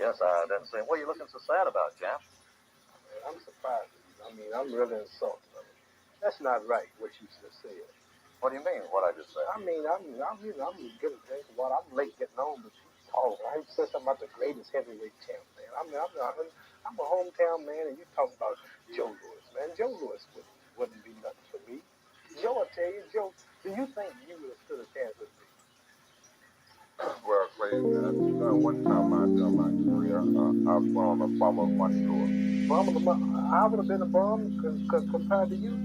Yes, I didn't see him. What are you looking so sad about, Jeff? I'm surprised. I mean, I'm really insulted. That's not right, what you just said. What do you mean, what I just said? I mean, I'm getting a drink of water. I'm late getting home, but you talk. I said something about the greatest heavyweight champ, man. I'm a hometown man, and you talk about Joe Louis, man. Joe Louis wouldn't be nothing for me. Joe, I tell you, Joe, do you think you would have stood a chance with me? Well, Clay, one time during my career, I bombed a bomber of my tour. I would have been a bum compared to you.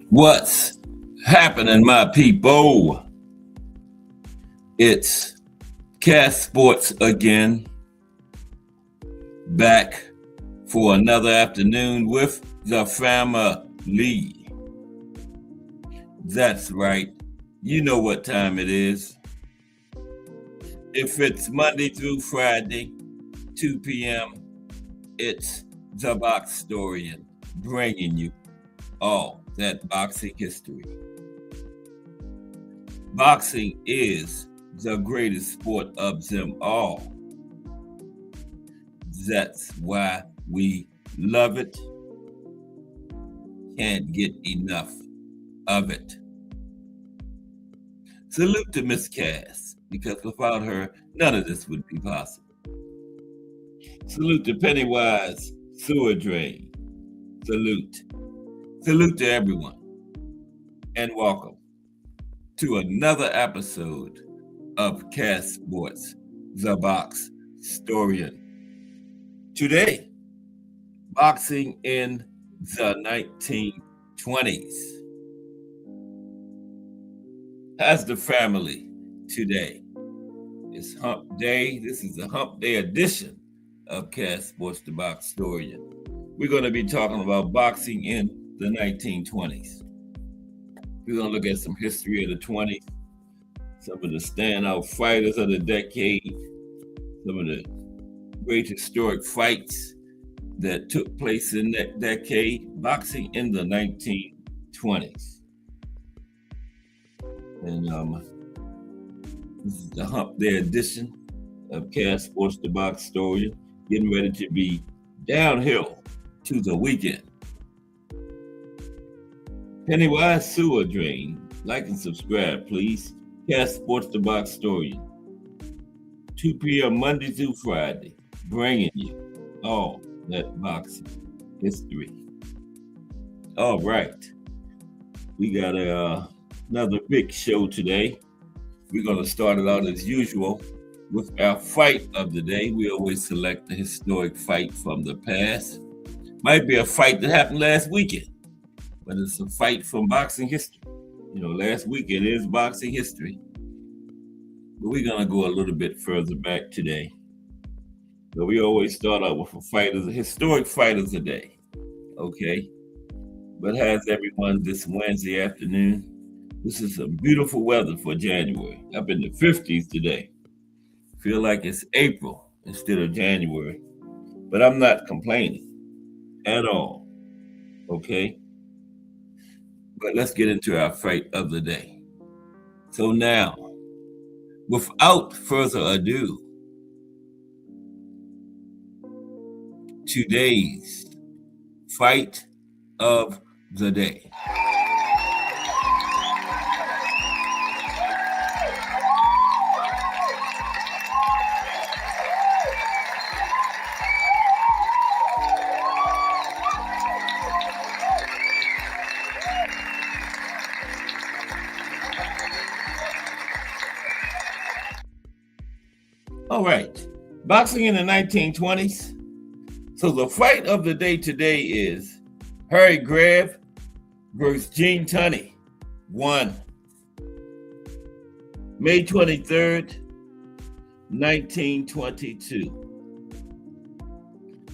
What's happening, my people? It's Cast Sports again, back for another afternoon with the family. That's right. You know what time it is. If it's Monday through Friday, 2 p.m., it's The Boxstorian bringing you all that boxing history. Boxing is the greatest sport of them all. That's why we love it. Can't get enough of it. Salute to Miss Cass, because without her, none of this would be possible. Salute to Pennywise Sewer Drain. Salute. Salute to everyone, and welcome to another episode of Cast Sports, The Boxstorian. Today, boxing in the 1920s. How's the family today? It's Hump Day. This is the Hump Day edition of Cast Sports, The Boxstorian. We're going to be talking about boxing in the 1920s. We're going to look at some history of the 20s, some of the standout fighters of the decade, some of the great historic fights that took place in that decade, boxing in the 1920s. And this is the Hump Day edition of Cast Sports, The Boxstorian, getting ready to be downhill to the weekend. Pennywise sewer drain. Like and subscribe, please. Cast Sports the Box Story. 2 p.m. Monday through Friday, bringing you all that boxing history. All right, we got another big show today. We're going to start it out as usual with our fight of the day. We always select a historic fight from the past. Might be a fight that happened last weekend, but it's a fight from boxing history. You know, last weekend is boxing history. But we're going to go a little bit further back today. So we always start out with a historic fight of the day. Okay? But how's everyone this Wednesday afternoon? This is some beautiful weather for January. Up in the 50s today. Feel like it's April instead of January. But I'm not complaining at all. Okay? But let's get into our fight of the day. So now, without further ado, today's fight of the day. All right, boxing in the 1920s. So the fight of the day today is Harry Greb versus Gene Tunney. 1. May 23rd, 1922.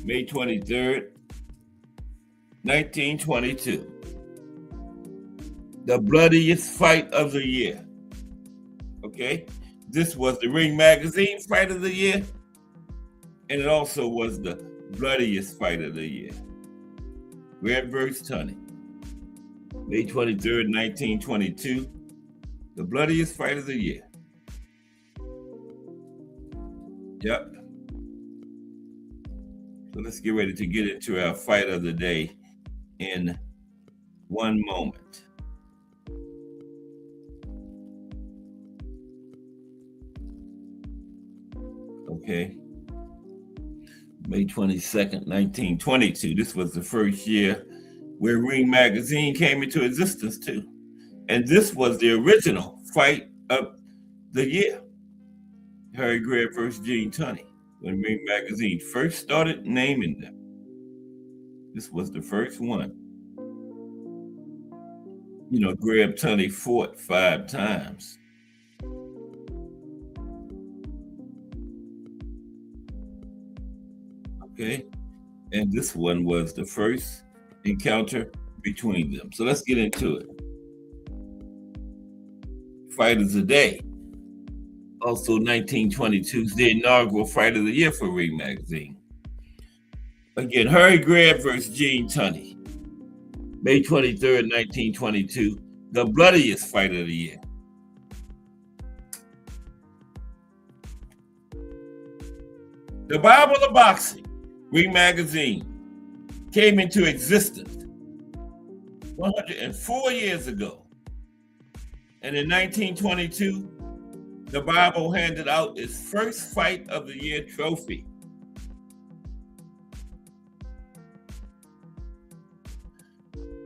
May 23rd, 1922. The bloodiest fight of the year. Okay? This was the Ring Magazine Fight of the Year, and it also was the bloodiest fight of the year. Greb versus Tunney. May 23rd, 1922. The bloodiest fight of the year. Yep. So let's get ready to get into our fight of the day in one moment. Okay. May 22nd, 1922. This was the first year where Ring Magazine came into existence too. And this was the original fight of the year. Harry Greb versus Gene Tunney. When Ring Magazine first started naming them. This was the first one. You know, Greb Tunney fought 5 times. Okay, and this one was the first encounter between them. So let's get into it. Fight of the day. Also 1922's the inaugural fight of the year for Ring Magazine. Again, Harry Greb versus Gene Tunney. May 23rd, 1922. The bloodiest fight of the year. The Bible of Boxing. Ring Magazine came into existence 104 years ago. And in 1922, the Bible handed out its first Fight of the Year trophy.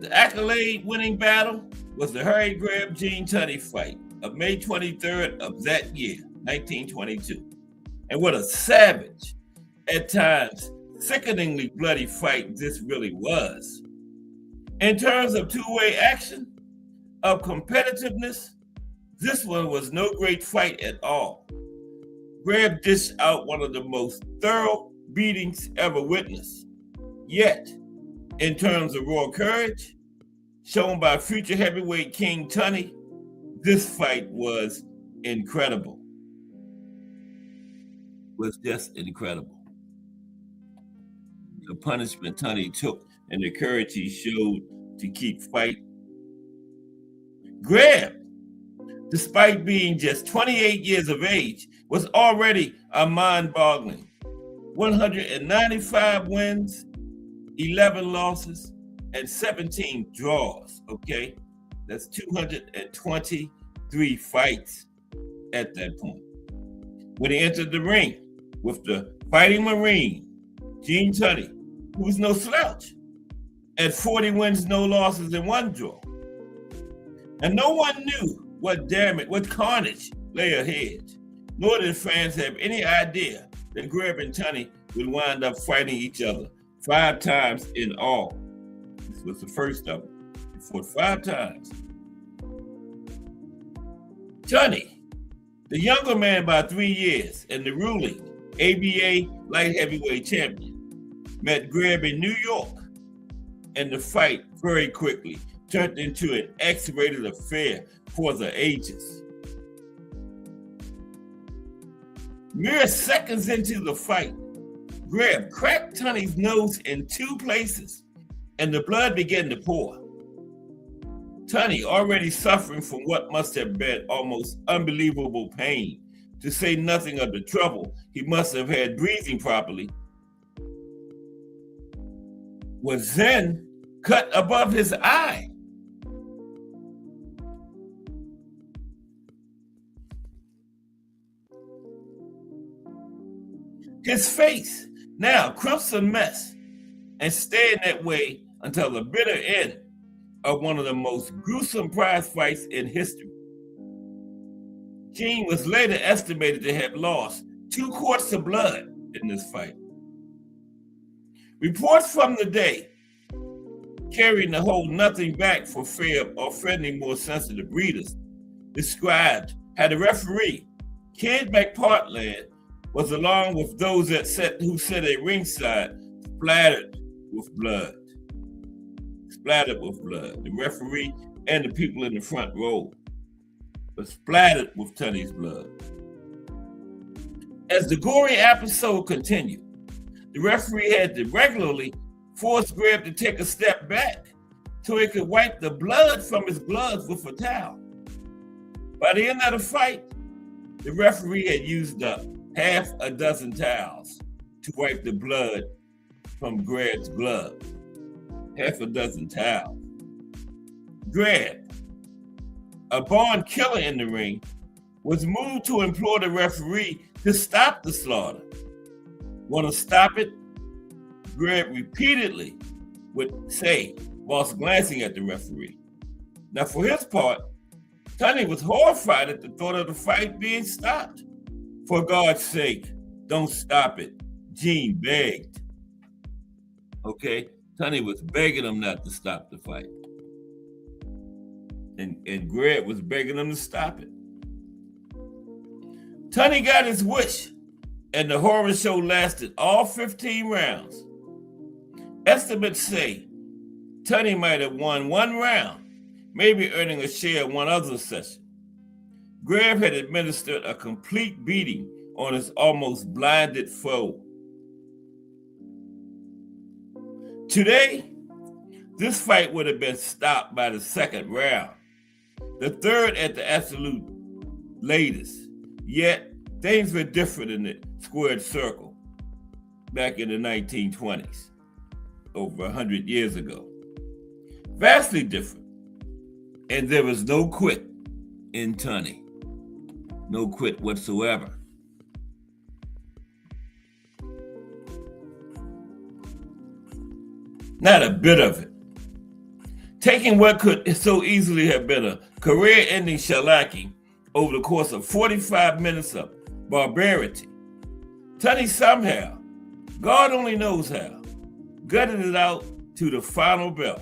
The accolade-winning battle was the Harry Greb Gene Tunney fight of May 23rd of that year, 1922. And what a savage, at times, sickeningly bloody fight this really was. In terms of two-way action, of competitiveness, this one was no great fight at all. Greb dished out one of the most thorough beatings ever witnessed. Yet, in terms of raw courage, shown by future heavyweight King Tunney, this fight was incredible. Was just incredible. The punishment Tunney took and the courage he showed to keep fighting. Greb, despite being just 28 years of age, was already a mind-boggling 195 wins, 11 losses, 217 draws, okay? That's 223 fights at that point. When he entered the ring with the Fighting Marine, Gene Tunney, who was no slouch, at 40 wins, no losses, and 1 draw. And no one knew what carnage lay ahead, nor did fans have any idea that Greb and Tunney would wind up fighting each other 5 times in all. This was the first of them. He fought 5 times. Tunney, the younger man by 3 years and the ruling ABA light heavyweight champion, met Greb in New York, and the fight very quickly turned into an X-rated affair for the ages. Mere seconds into the fight, Greb cracked Tunney's nose in 2 places, and the blood began to pour. Tunney, already suffering from what must have been almost unbelievable pain, to say nothing of the trouble he must have had breathing properly, was then cut above his eye. His face, now crimson mess, and staying that way until the bitter end of one of the most gruesome prize fights in history. Gene was later estimated to have lost 2 quarts of blood in this fight. Reports from the day, carrying the whole nothing back for fear of offending more sensitive readers, described how the referee, Kid McPartland, was along with those who sat at ringside, splattered with blood. The referee and the people in the front row were splattered with Tunney's blood. As the gory episode continued, the referee had to regularly force Greb to take a step back so he could wipe the blood from his gloves with a towel. By the end of the fight, the referee had used up half a dozen towels to wipe the blood from Greb's glove. Half a dozen towels. Greb, a born killer in the ring, was moved to implore the referee to stop the slaughter. Want to stop it? Greb repeatedly would say, whilst glancing at the referee. Now, for his part, Tunney was horrified at the thought of the fight being stopped. For God's sake, don't stop it, Gene begged. Okay, Tunney was begging him not to stop the fight. And Greb was begging him to stop it. Tunney got his wish, and the horror show lasted all 15 rounds. Estimates say Tunney might have won 1 round, maybe earning a share of 1 other session. Greb had administered a complete beating on his almost blinded foe. Today, this fight would have been stopped by the 2nd round, the 3rd at the absolute latest. Yet, things were different in the squared circle back in the 1920s, over 100 years ago. Vastly different. And there was no quit in Tunney. No quit whatsoever. Not a bit of it. Taking what could so easily have been a career-ending shellacking over the course of 45 minutes of barbarity, Tunney somehow, God only knows how, gutted it out to the final bell.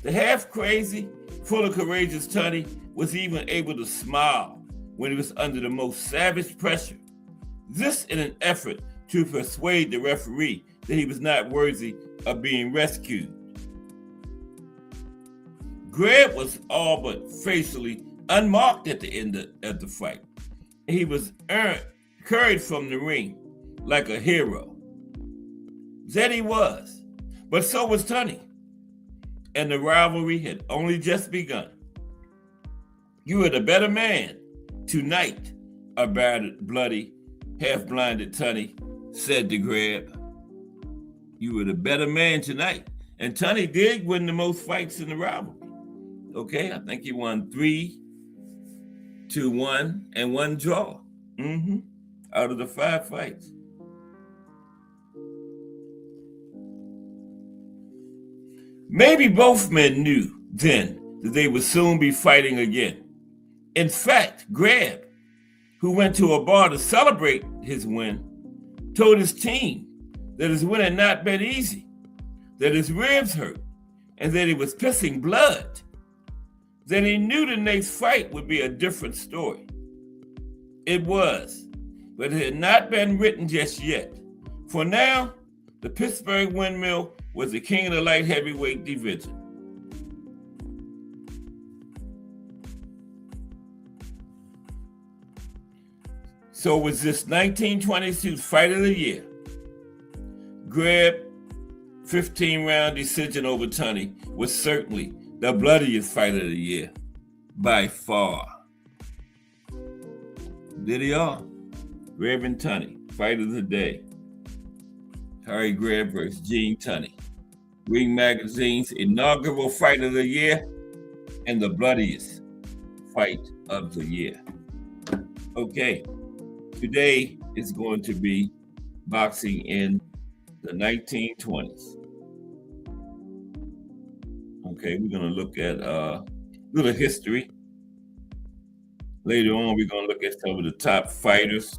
The half-crazy, full of courageous Tunney was even able to smile when he was under the most savage pressure. This in an effort to persuade the referee that he was not worthy of being rescued. Greb was all but facially unmarked at the end of the fight. He was carried from the ring like a hero. That he was, but so was Tunney. And the rivalry had only just begun. You were the better man tonight, a battered, bloody, half-blinded Tunney said to Greb. You were the better man tonight. And Tunney did win the most fights in the rivalry. Okay, I think he won 3-1 and 1 draw. Out of the 5 fights. Maybe both men knew then that they would soon be fighting again. In fact, Greb, who went to a bar to celebrate his win, told his team that his win had not been easy, that his ribs hurt, and that he was pissing blood. Then he knew the next fight would be a different story. It was, but it had not been written just yet. For now, the Pittsburgh Windmill was the king of the light heavyweight division. So was this 1922 Fight of the Year. Greb 15-round decision over Tunney was certainly the bloodiest fight of the year by far. Did he all? Greb and Tunney, fight of the day. Harry Greb versus Gene Tunney. Ring Magazine's inaugural fight of the year and the bloodiest fight of the year. Okay, today is going to be boxing in the 1920s. Okay, we're going to look at a little history. Later on, we're going to look at some of the top fighters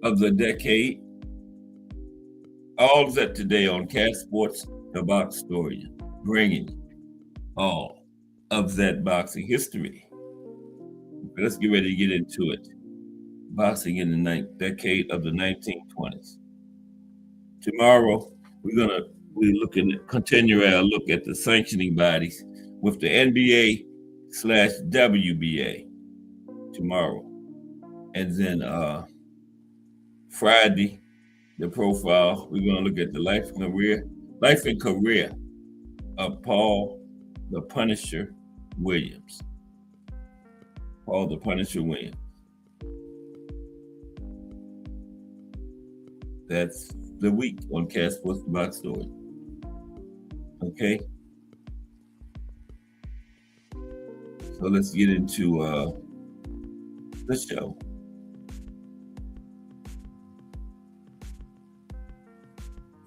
of the decade. All of that today on Cat Sports, the Box Story, bringing all of that boxing history. Okay, let's get ready to get into it. Boxing in the decade of the 1920s. Tomorrow, we're looking at continue our look at the sanctioning bodies with the NBA/WBA tomorrow, and then Friday, the profile. We're going to look at the life and career of Paul the Punisher Williams. Paul the Punisher Williams. That's the week on Cat Sports the Box Story. Okay. So let's get into the show.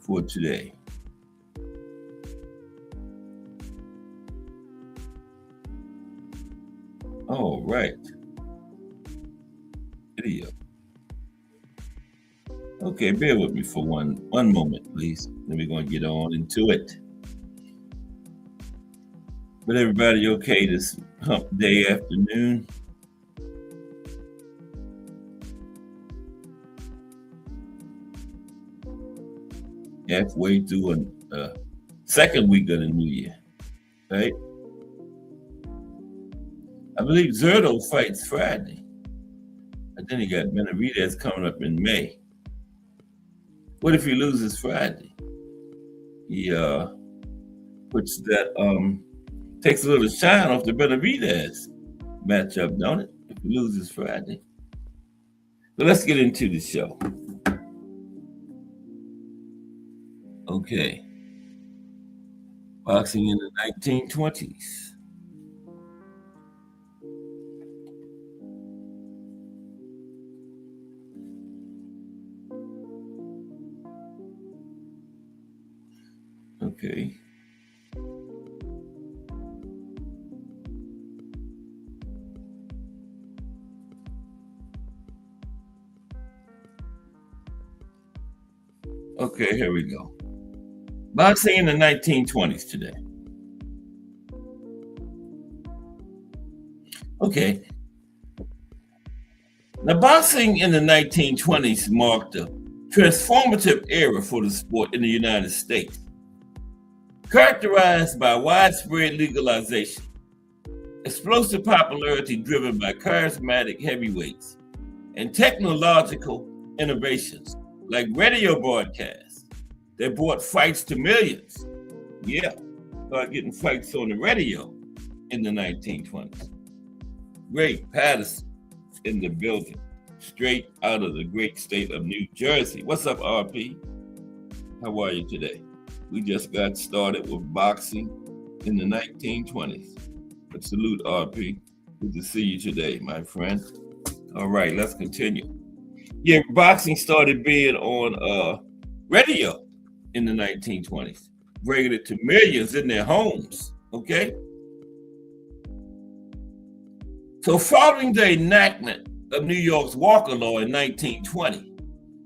For today. All right. Video. Okay, bear with me for one moment, please. Then we're going to get on into it. But everybody okay this hump day afternoon? Halfway through a second week of the new year, right? I believe Zerto fights Friday. And then he got Benavidez coming up in May. What if he loses Friday? He puts that takes a little shine off the Benavidez matchup, don't it? If he loses Friday. But let's get into the show. Okay. Boxing in the 1920s. Okay. Okay, here we go. Boxing in the 1920s today. Okay. Now, boxing in the 1920s marked a transformative era for the sport in the United States, characterized by widespread legalization, explosive popularity driven by charismatic heavyweights, and technological innovations like radio broadcasts that brought fights to millions. Yeah, started getting fights on the radio in the 1920s. Ray Patterson in the building, straight out of the great state of New Jersey. What's up, RP? How are you today? We just got started with boxing in the 1920s. But salute, RP. Good to see you today, my friend. All right, let's continue. Yeah, boxing started being on radio in the 1920s, bringing it to millions in their homes, okay? So following the enactment of New York's Walker Law in 1920,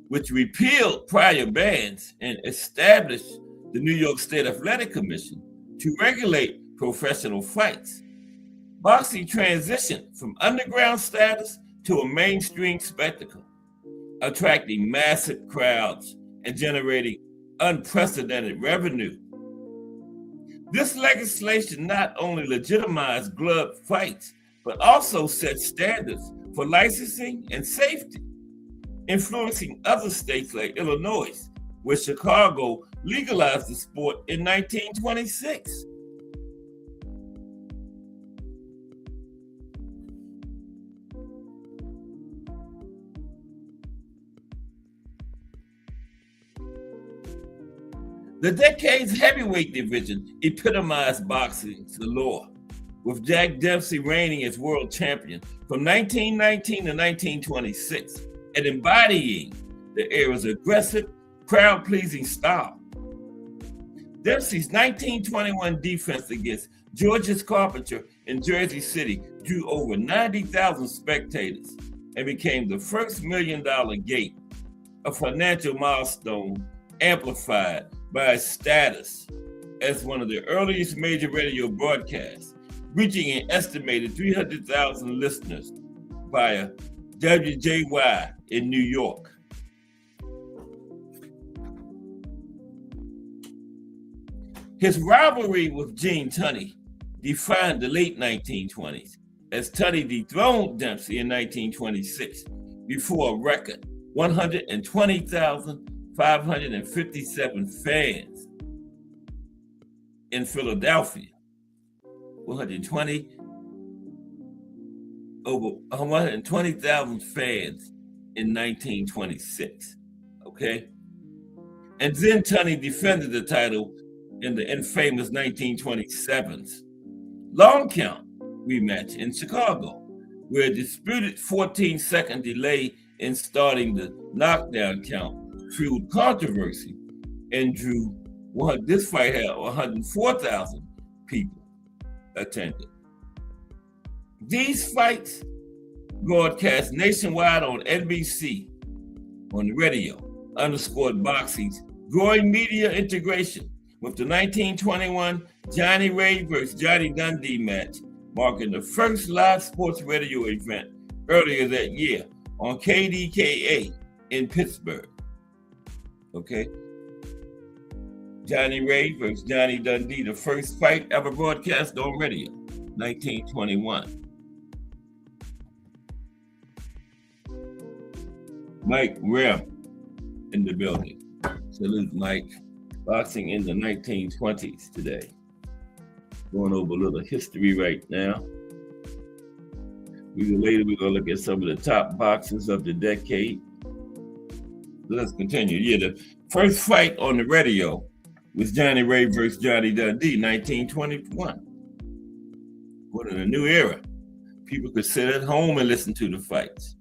which repealed prior bans and established the New York State Athletic Commission to regulate professional fights, boxing transitioned from underground status to a mainstream spectacle, attracting massive crowds and generating unprecedented revenue. This legislation not only legitimized glove fights, but also set standards for licensing and safety, influencing other states like Illinois, where Chicago legalized the sport in 1926. The decade's heavyweight division epitomized boxing's allure, with Jack Dempsey reigning as world champion from 1919 to 1926 and embodying the era's aggressive, crowd-pleasing style. Dempsey's 1921 defense against Georges Carpenter in Jersey City drew over 90,000 spectators and became the first $1 million gate, a financial milestone amplified by its status as one of the earliest major radio broadcasts, reaching an estimated 300,000 listeners via WJY in New York. His rivalry with Gene Tunney defined the late 1920s as Tunney dethroned Dempsey in 1926 before a record 120,557 fans in Philadelphia. 120,000 fans in 1926, okay? And then Tunney defended the title in the infamous 1927's long count rematch in Chicago, where a disputed 14-second delay in starting the knockdown count fueled controversy and drew this fight had 104,000 people attended. These fights broadcast nationwide on NBC on the radio underscored boxing's growing media integration, with the 1921 Johnny Ray versus Johnny Dundee match marking the first live sports radio event earlier that year on KDKA in Pittsburgh. Okay. Johnny Ray versus Johnny Dundee, the first fight ever broadcast on radio, 1921. Mike Rim in the building. Salute, Mike. Boxing in the 1920s today. Going over a little history right now. Later we're going to look at some of the top boxers of the decade. Let's continue. Yeah, the first fight on the radio was Johnny Ray versus Johnny Dundee, 1921. What in a new era. People could sit at home and listen to the fights.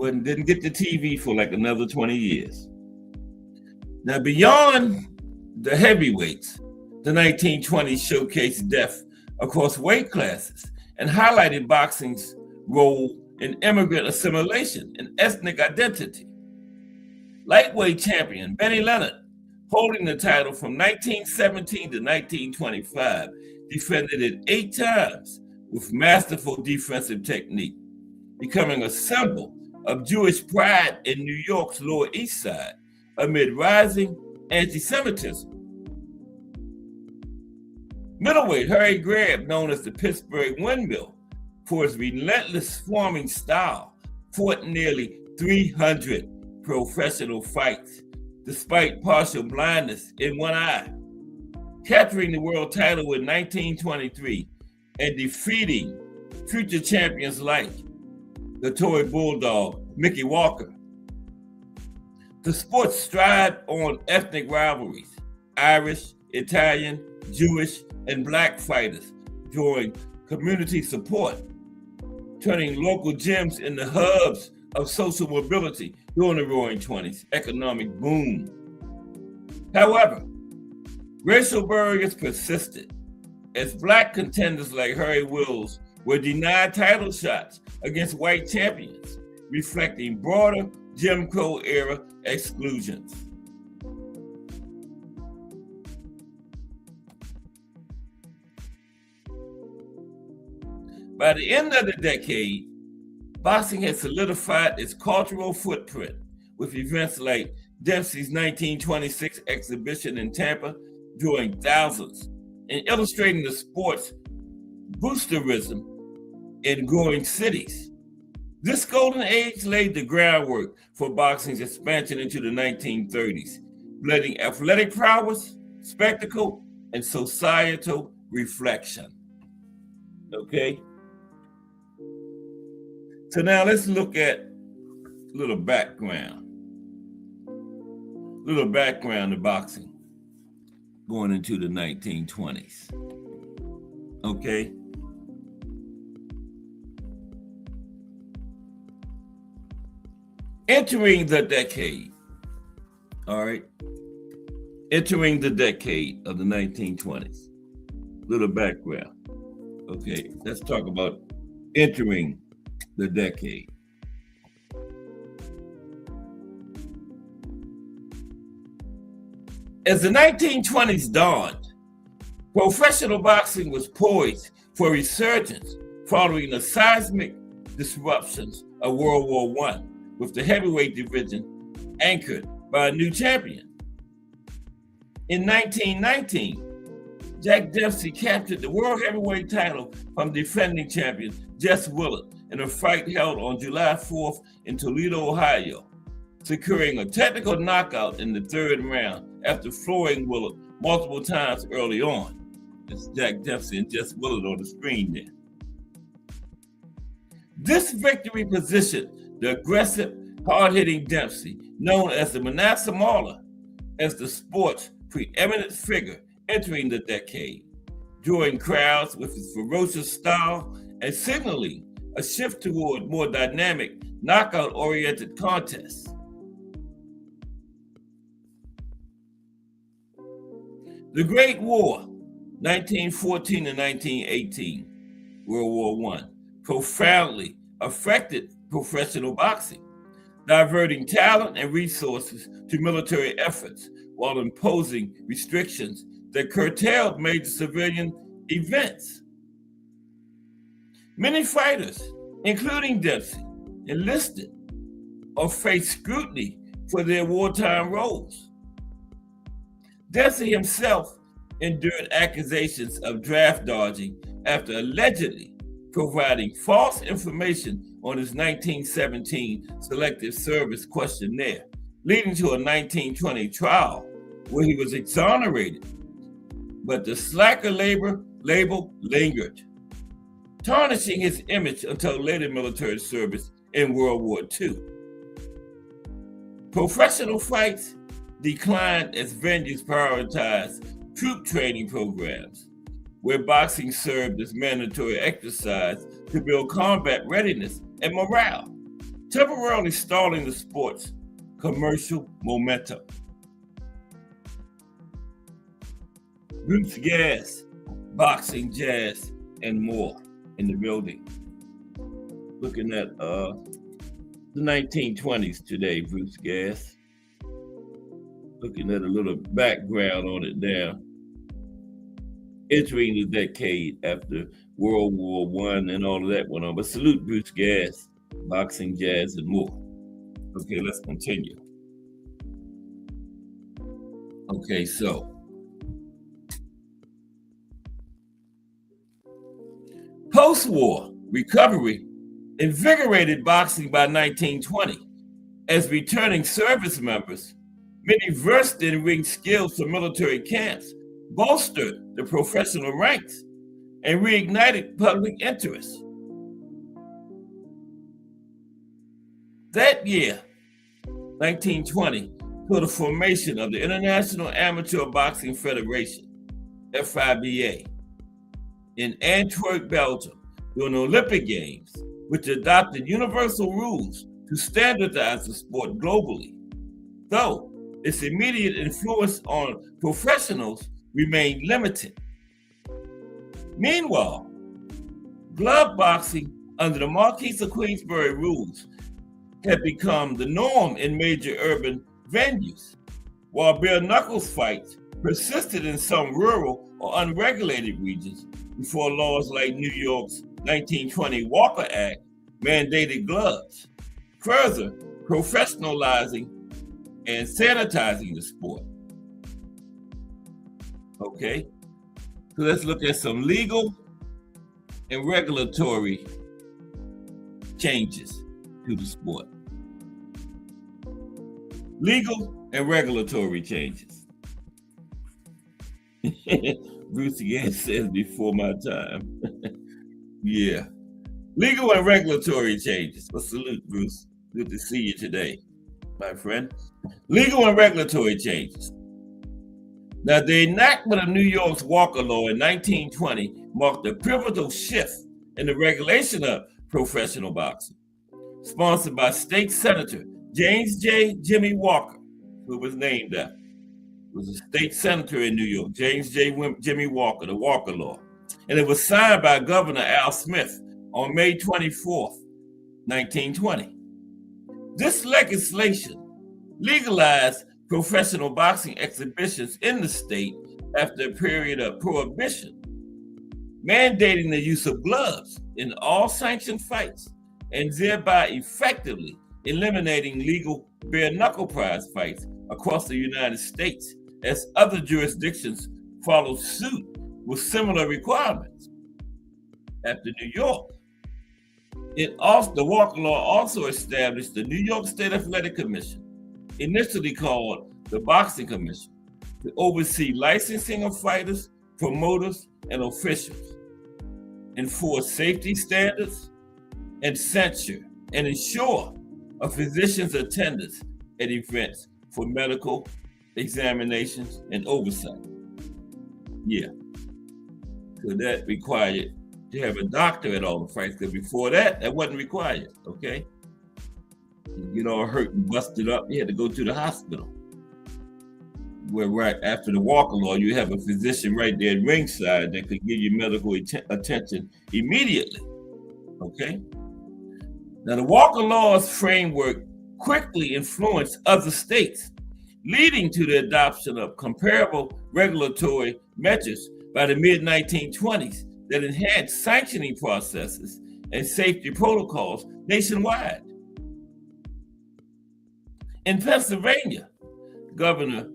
Didn't get the TV for like another 20 years. Now, beyond the heavyweights, the 1920s showcased depth across weight classes and highlighted boxing's role in immigrant assimilation and ethnic identity. Lightweight champion Benny Leonard, holding the title from 1917 to 1925, defended it 8 times with masterful defensive technique, becoming a symbol of Jewish pride in New York's Lower East Side amid rising anti-Semitism. Middleweight Harry Greb, known as the Pittsburgh Windmill for his relentless swarming style, fought nearly 300 professional fights despite partial blindness in one eye, capturing the world title in 1923 and defeating future champions like the Tory Bulldog, Mickey Walker. The sport strived on ethnic rivalries: Irish, Italian, Jewish, and Black fighters, drawing community support, turning local gyms into hubs of social mobility during the Roaring '20s economic boom. However, racial barriers persisted as Black contenders like Harry Wills were denied title shots against white champions, reflecting broader Jim Crow era exclusions. By the end of the decade, boxing had solidified its cultural footprint with events like Dempsey's 1926 exhibition in Tampa, drawing thousands and illustrating the sport's boosterism in growing cities. This golden age laid the groundwork for boxing's expansion into the 1930s, blending athletic prowess, spectacle, and societal reflection. Okay? So now let's look at a little background of boxing going into the 1920s. Okay? Entering the decade, all right? Entering the decade of the 1920s. Little background. Okay, let's talk about entering the decade. As the 1920s dawned, professional boxing was poised for resurgence following the seismic disruptions of World War I, with the heavyweight division anchored by a new champion. In 1919, Jack Dempsey captured the world heavyweight title from defending champion Jess Willard in a fight held on July 4th in Toledo, Ohio, securing a technical knockout in the third round after flooring Willard multiple times early on. It's Jack Dempsey and Jess Willard on the screen there. This victory positioned the aggressive, hard-hitting Dempsey, known as the Manasseh Mauler, as the sport's preeminent figure entering the decade, drawing crowds with his ferocious style and signaling a shift toward more dynamic, knockout-oriented contests. The Great War, 1914 to 1918, World War I, profoundly affected professional boxing, diverting talent and resources to military efforts while imposing restrictions that curtailed major civilian events. Many fighters, including Dempsey, enlisted or faced scrutiny for their wartime roles. Dempsey himself endured accusations of draft dodging after allegedly providing false information on his 1917 Selective Service questionnaire, leading to a 1920 trial where he was exonerated. But the slacker label lingered, tarnishing his image until later military service in World War II. Professional fights declined as venues prioritized troop training programs, where boxing served as mandatory exercise to build combat readiness and morale, temporarily stalling the sport's commercial momentum. Roots Gas, Boxing, Jazz, and more in the building. Looking at the 1920s today, Roots Gas. Looking at a little background on it now. Entering the decade after World War I and all of that went on. But salute Bruce Gas, Boxing, Jazz, and more. Okay, let's continue. Okay, so post-war recovery invigorated boxing by 1920 as returning service members, many versed in ring skills from military camps, bolstered the professional ranks and reignited public interest. That year, 1920 for the formation of the International Amateur Boxing Federation, FIBA, in Antwerp, Belgium, during the Olympic Games, which adopted universal rules to standardize the sport globally, though its immediate influence on professionals remained limited. Meanwhile, glove boxing under the Marquis of Queensberry rules had become the norm in major urban venues, while bare knuckles fights persisted in some rural or unregulated regions before laws like New York's 1920 Walker Act mandated gloves, further professionalizing and sanitizing the sport. Okay, so let's look at some legal and regulatory changes to the sport. Legal and regulatory changes. Bruce again says before my time. Yeah. Legal and regulatory changes. Well, salute, Bruce. Good to see you today, my friend. Legal and regulatory changes. Now, the enactment of New York's Walker Law in 1920 marked a pivotal shift in the regulation of professional boxing. Sponsored by State Senator James J. Jimmy Walker, who was named after. Was a state senator in New York, James J. Jimmy Walker, the Walker Law. And it was signed by Governor Al Smith on May 24th, 1920. This legislation legalized professional boxing exhibitions in the state after a period of prohibition, mandating the use of gloves in all sanctioned fights and thereby effectively eliminating legal bare-knuckle prize fights across the United States as other jurisdictions followed suit with similar requirements. After New York, the Walker Law also established the New York State Athletic Commission, initially called the Boxing Commission, to oversee licensing of fighters, promoters, and officials, enforce safety standards, and censure and ensure a physician's attendance at events for medical examinations and oversight. Yeah. So that required to have a doctor at all the fights, because before that wasn't required, okay? You get all hurt and busted up, you had to go to the hospital. Where right after the Walker Law, you have a physician right there at ringside that could give you medical attention immediately, okay? Now, the Walker Law's framework quickly influenced other states, leading to the adoption of comparable regulatory measures by the mid-1920s that enhanced sanctioning processes and safety protocols nationwide. In Pennsylvania, Governor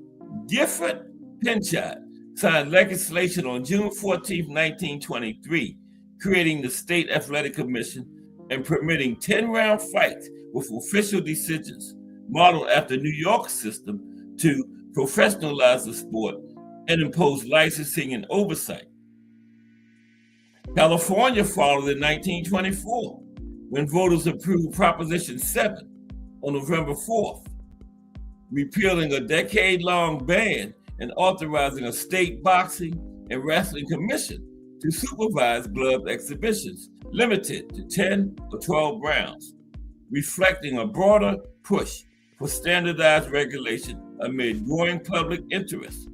Gifford Pinchot signed legislation on June 14, 1923, creating the State Athletic Commission and permitting 10-round fights with official decisions modeled after New York's system to professionalize the sport and impose licensing and oversight. California followed in 1924 when voters approved Proposition 7 on November 4th, repealing a decade-long ban and authorizing a state boxing and wrestling commission to supervise glove exhibitions limited to 10 or 12 rounds, reflecting a broader push for standardized regulation amid growing public interest.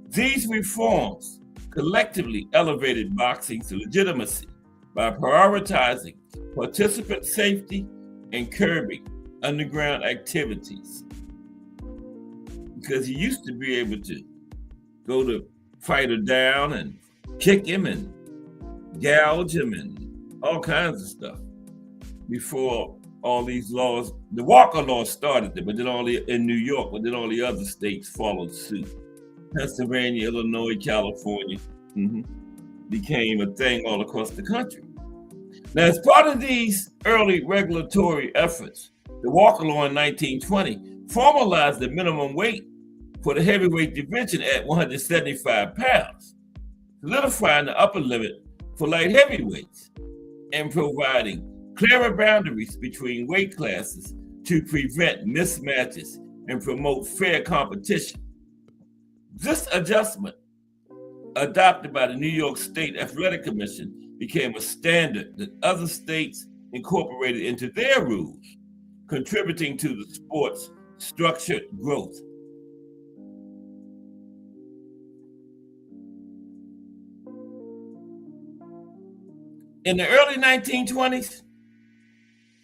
These reforms collectively elevated boxing to legitimacy by prioritizing participant safety and curbing underground activities. Because you used to be able to go to fighter down and kick him and gouge him and all kinds of stuff before all these laws. The Walker Law started it, but then in New York, but then all the other states followed suit. Pennsylvania, Illinois, California became a thing all across the country. Now, as part of these early regulatory efforts, the Walker Law in 1920 formalized the minimum weight for the heavyweight division at 175 pounds, solidifying the upper limit for light heavyweights and providing clearer boundaries between weight classes to prevent mismatches and promote fair competition. This adjustment, adopted by the New York State Athletic Commission, became a standard that other states incorporated into their rules, contributing to the sport's structured growth. In the early 1920s,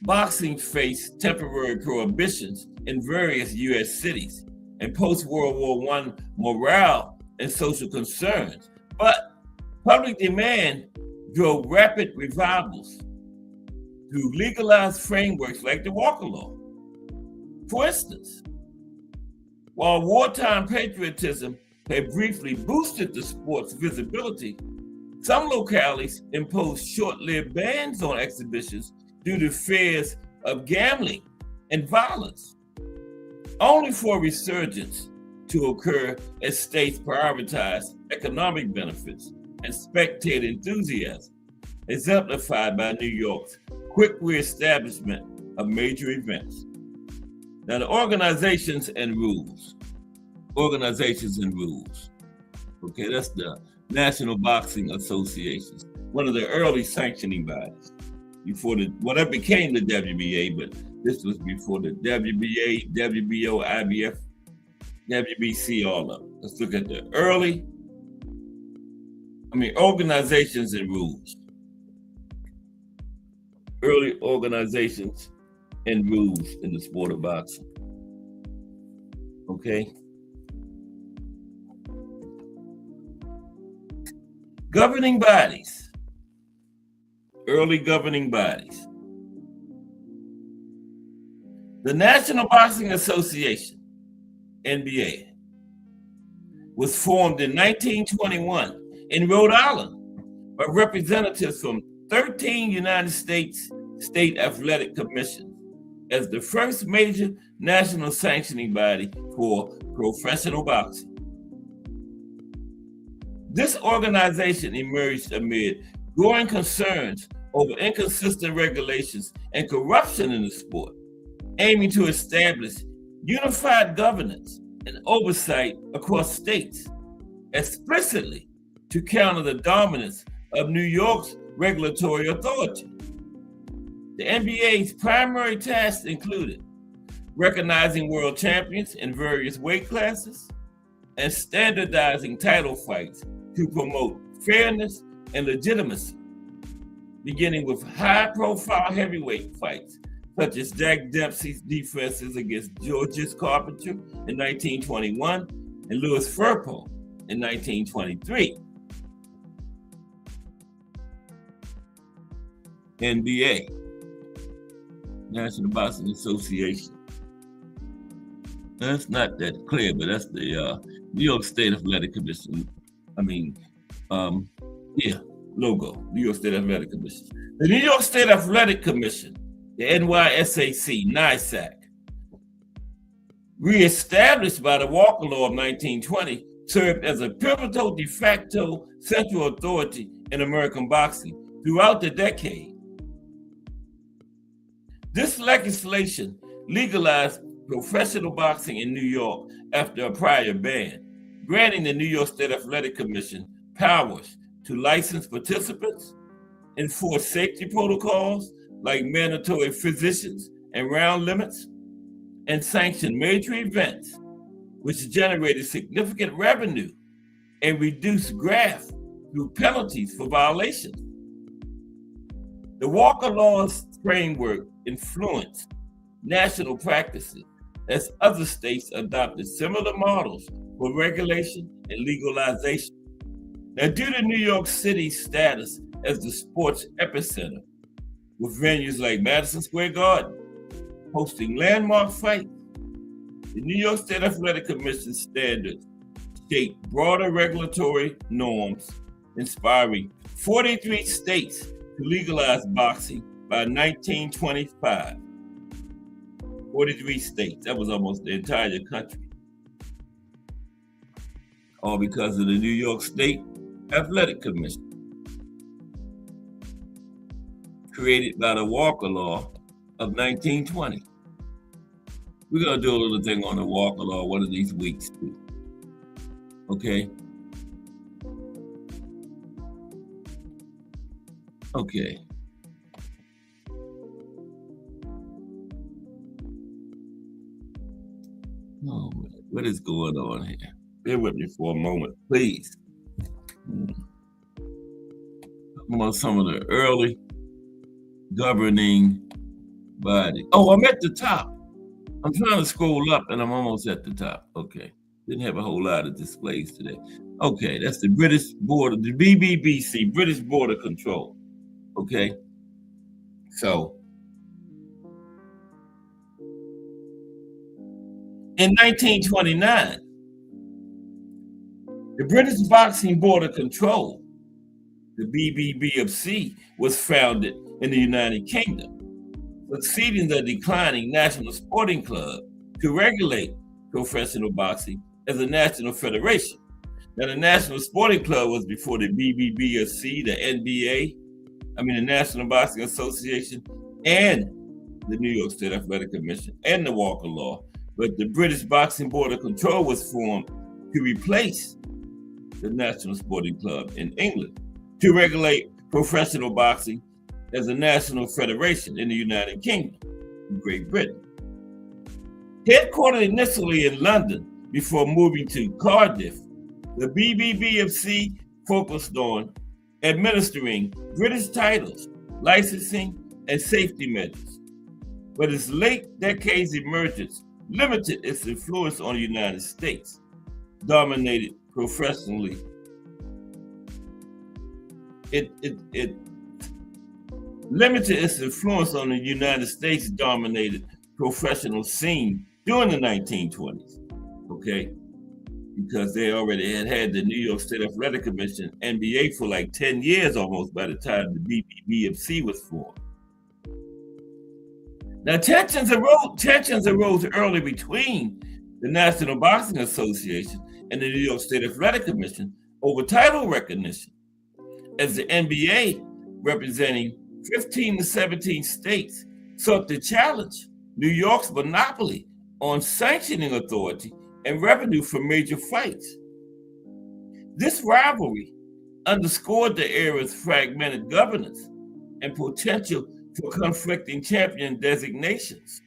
boxing faced temporary prohibitions in various U.S. cities and post-World War I morale and social concerns, but public demand drove rapid revivals through legalized frameworks like the Walker Law. For instance, while wartime patriotism had briefly boosted the sport's visibility, some localities imposed short-lived bans on exhibitions due to fears of gambling and violence, only for a resurgence to occur as states prioritized economic benefits and spectator enthusiasm, exemplified by New York's quick reestablishment of major events. Now, the organizations and rules. Okay, that's the National Boxing Association, one of the early sanctioning bodies before that became the WBA, but this was before the WBA, WBO, IBF, WBC, all of them. Let's look at the organizations and rules. Early organizations and rules in the sport of boxing. Okay. Governing bodies. Early governing bodies. The National Boxing Association, NBA, was formed in 1921 in Rhode Island by representatives from 13 United States state athletic commissions as the first major national sanctioning body for professional boxing. This organization emerged amid growing concerns over inconsistent regulations and corruption in the sport, aiming to establish unified governance and oversight across states, explicitly to counter the dominance of New York's regulatory authority. The NBA's primary tasks included recognizing world champions in various weight classes and standardizing title fights to promote fairness and legitimacy, beginning with high-profile heavyweight fights, such as Jack Dempsey's defenses against Georges Carpenter in 1921 and Louis Firpo in 1923. NBA, National Boxing Association. That's not that clear, but that's the New York State Athletic Commission. Logo, New York State Athletic Commission. The New York State Athletic Commission, the NYSAC, NYSAC, reestablished by the Walker Law of 1920, served as a pivotal de facto central authority in American boxing throughout the decade. This legislation legalized professional boxing in New York after a prior ban, granting the New York State Athletic Commission powers to license participants, enforce safety protocols like mandatory physicians and round limits, and sanction major events, which generated significant revenue and reduced graft through penalties for violations. The Walker Law's framework influenced national practices as other states adopted similar models for regulation and legalization. Now, due to New York City's status as the sports epicenter, with venues like Madison Square Garden hosting landmark fights, the New York State Athletic Commission standards shaped broader regulatory norms, inspiring 43 states to legalize boxing by 1925. 43 states, that was almost the entire country. All because of the New York State Athletic Commission, created by the Walker Law of 1920. We're gonna do a little thing on the Walker Law one of these weeks too. Okay. Okay. Oh man, what is going on here? Bear with me for a moment, please. Talking about some of the early governing body. Oh, I'm at the top. I'm trying to scroll up and I'm almost at the top. Okay. Didn't have a whole lot of displays today. Okay, that's the British Border, the BBBC, British Border Control. Okay. So in 1929, the British Boxing Border Control, the BBBFC, was founded in the United Kingdom, succeeding the declining National Sporting Club to regulate professional boxing as a national federation. Now, the National Sporting Club was before the BBBFC, the NBA, the National Boxing Association, and the New York State Athletic Commission, and the Walker Law. But the British Boxing Board of Control was formed to replace the National Sporting Club in England to regulate professional boxing as a national federation in the United Kingdom, Great Britain. Headquartered initially in London before moving to Cardiff, the BBBFC focused on administering British titles, licensing, and safety measures. But its late decades emergence limited its influence on the United States, dominated professionally. It limited its influence on the United States dominated professional scene during the 1920s, okay? Because they already had the New York State Athletic Commission, NBA, for like 10 years almost by the time the BBBFC was formed. Now, tensions arose early between the National Boxing Association and the New York State Athletic Commission over title recognition, as the NBA, representing 15 to 17 states, sought to challenge New York's monopoly on sanctioning authority and revenue for major fights. This rivalry underscored the era's fragmented governance and potential for conflicting champion designations,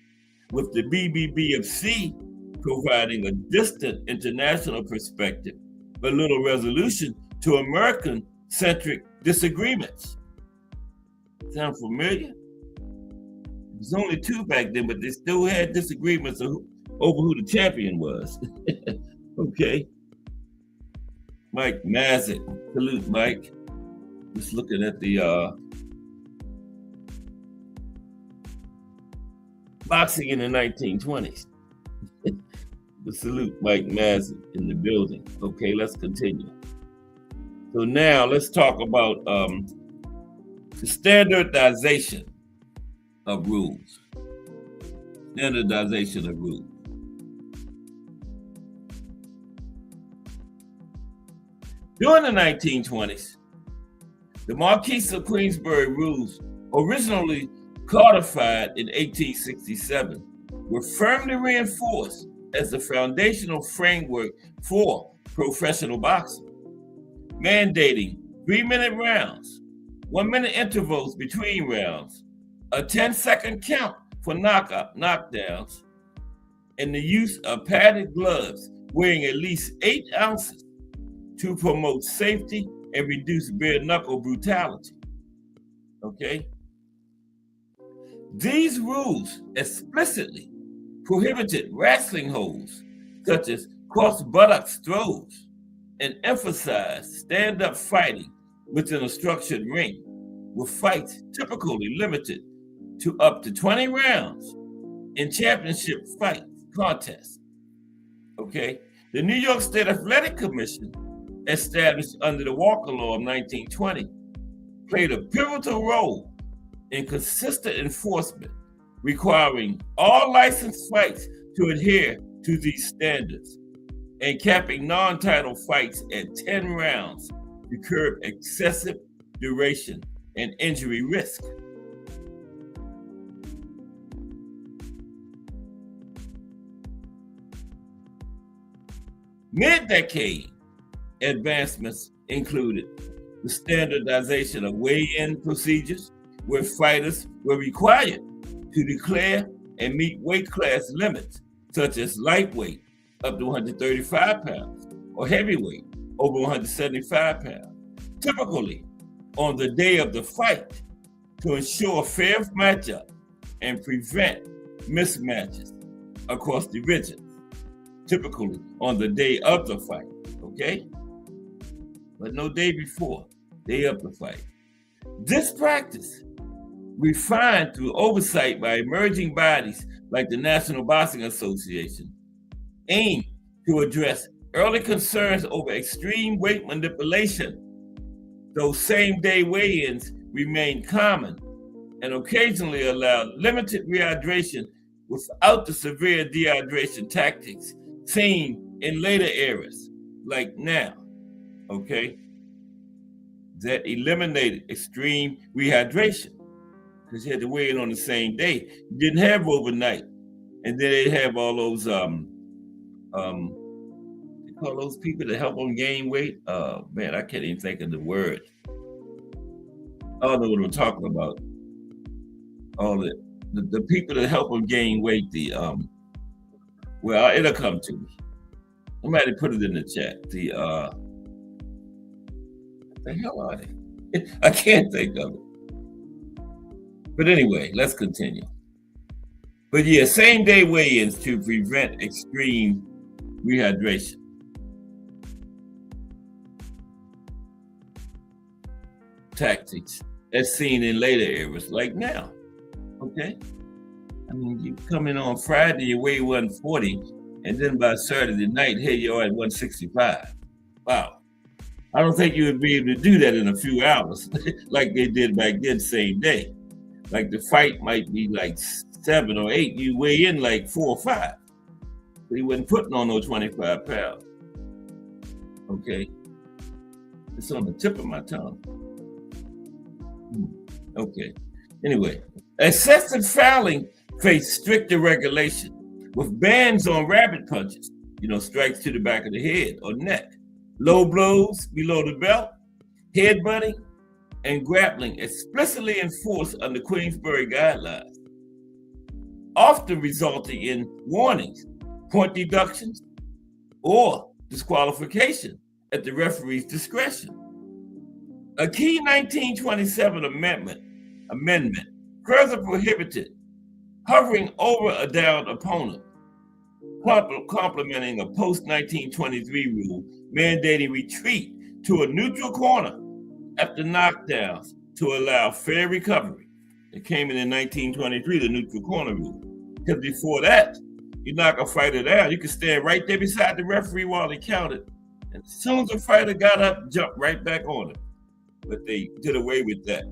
with the BBBFC providing a distant international perspective, but little resolution to American-centric disagreements. Sound familiar? It was only two back then, but they still had disagreements over who the champion was. Okay. Mike Mazet. Salute, Mike. Just looking at the boxing in the 1920s. The salute Mike Mazet in the building. Okay, let's continue. So now let's talk about the standardization of rules. Standardization of rules. During the 1920s, the Marquess of Queensberry rules, originally codified in 1867, were firmly reinforced as the foundational framework for professional boxing, mandating 3-minute rounds, 1-minute intervals between rounds, a 10-second count for knockdowns, and the use of padded gloves weighing at least 8 ounces to promote safety and reduce bare knuckle brutality. Okay? These rules explicitly prohibited wrestling holds, such as cross buttocks throws, and emphasized stand-up fighting within a structured ring, with fights typically limited to up to 20 rounds in championship fight contests. Okay? The New York State Athletic Commission, established under the Walker Law of 1920, played a pivotal role in consistent enforcement, requiring all licensed fights to adhere to these standards and capping non-title fights at 10 rounds to curb excessive duration and injury risk. Mid-decade advancements included the standardization of weigh-in procedures, where fighters were required to declare and meet weight class limits, such as lightweight up to 135 pounds or heavyweight over 175 pounds, typically on the day of the fight, to ensure a fair matchup and prevent mismatches across divisions, typically on the day of the fight, okay? But no day before, day of the fight. This practice, refined through oversight by emerging bodies like the National Boxing Association, aimed to address early concerns over extreme weight manipulation. Those same-day weigh-ins remained common and occasionally allowed limited rehydration without the severe dehydration tactics seen in later eras, like now, okay? That eliminated extreme rehydration because you had to weigh in on the same day. You didn't have overnight. And then they have all those, they call those people that help them gain weight. Man, I can't even think of the word. I don't know what I'm talking about. All the people that help them gain weight, well, it'll come to me. Somebody put it in the chat. What the hell are they? I can't think of it. But anyway, let's continue. But yeah, same day weigh-ins to prevent extreme rehydration. Tactics as seen in later eras, like now. Okay? I mean, you come in on Friday, you weigh 140, and then by Saturday night, here you are at 165. Wow. I don't think you would be able to do that in a few hours, like they did back then, same day. Like the fight might be like 7 or 8, you weigh in like 4 or 5. But he wasn't putting on those 25 pounds. Okay. It's on the tip of my tongue. Okay. Anyway, excessive fouling faced stricter regulation with bans on rabbit punches, strikes to the back of the head or neck, low blows below the belt, headbutting, and grappling explicitly enforced under Queensberry guidelines, often resulting in warnings, point deductions, or disqualification at the referee's discretion. A key 1927 amendment further prohibited hovering over a downed opponent, complementing a post-1923 rule mandating retreat to a neutral corner after knockdowns to allow fair recovery. It came in 1923, the neutral corner rule. Because before that, you knock a fighter down, you could stand right there beside the referee while they counted. And as soon as the fighter got up, jump right back on him. But they did away with that.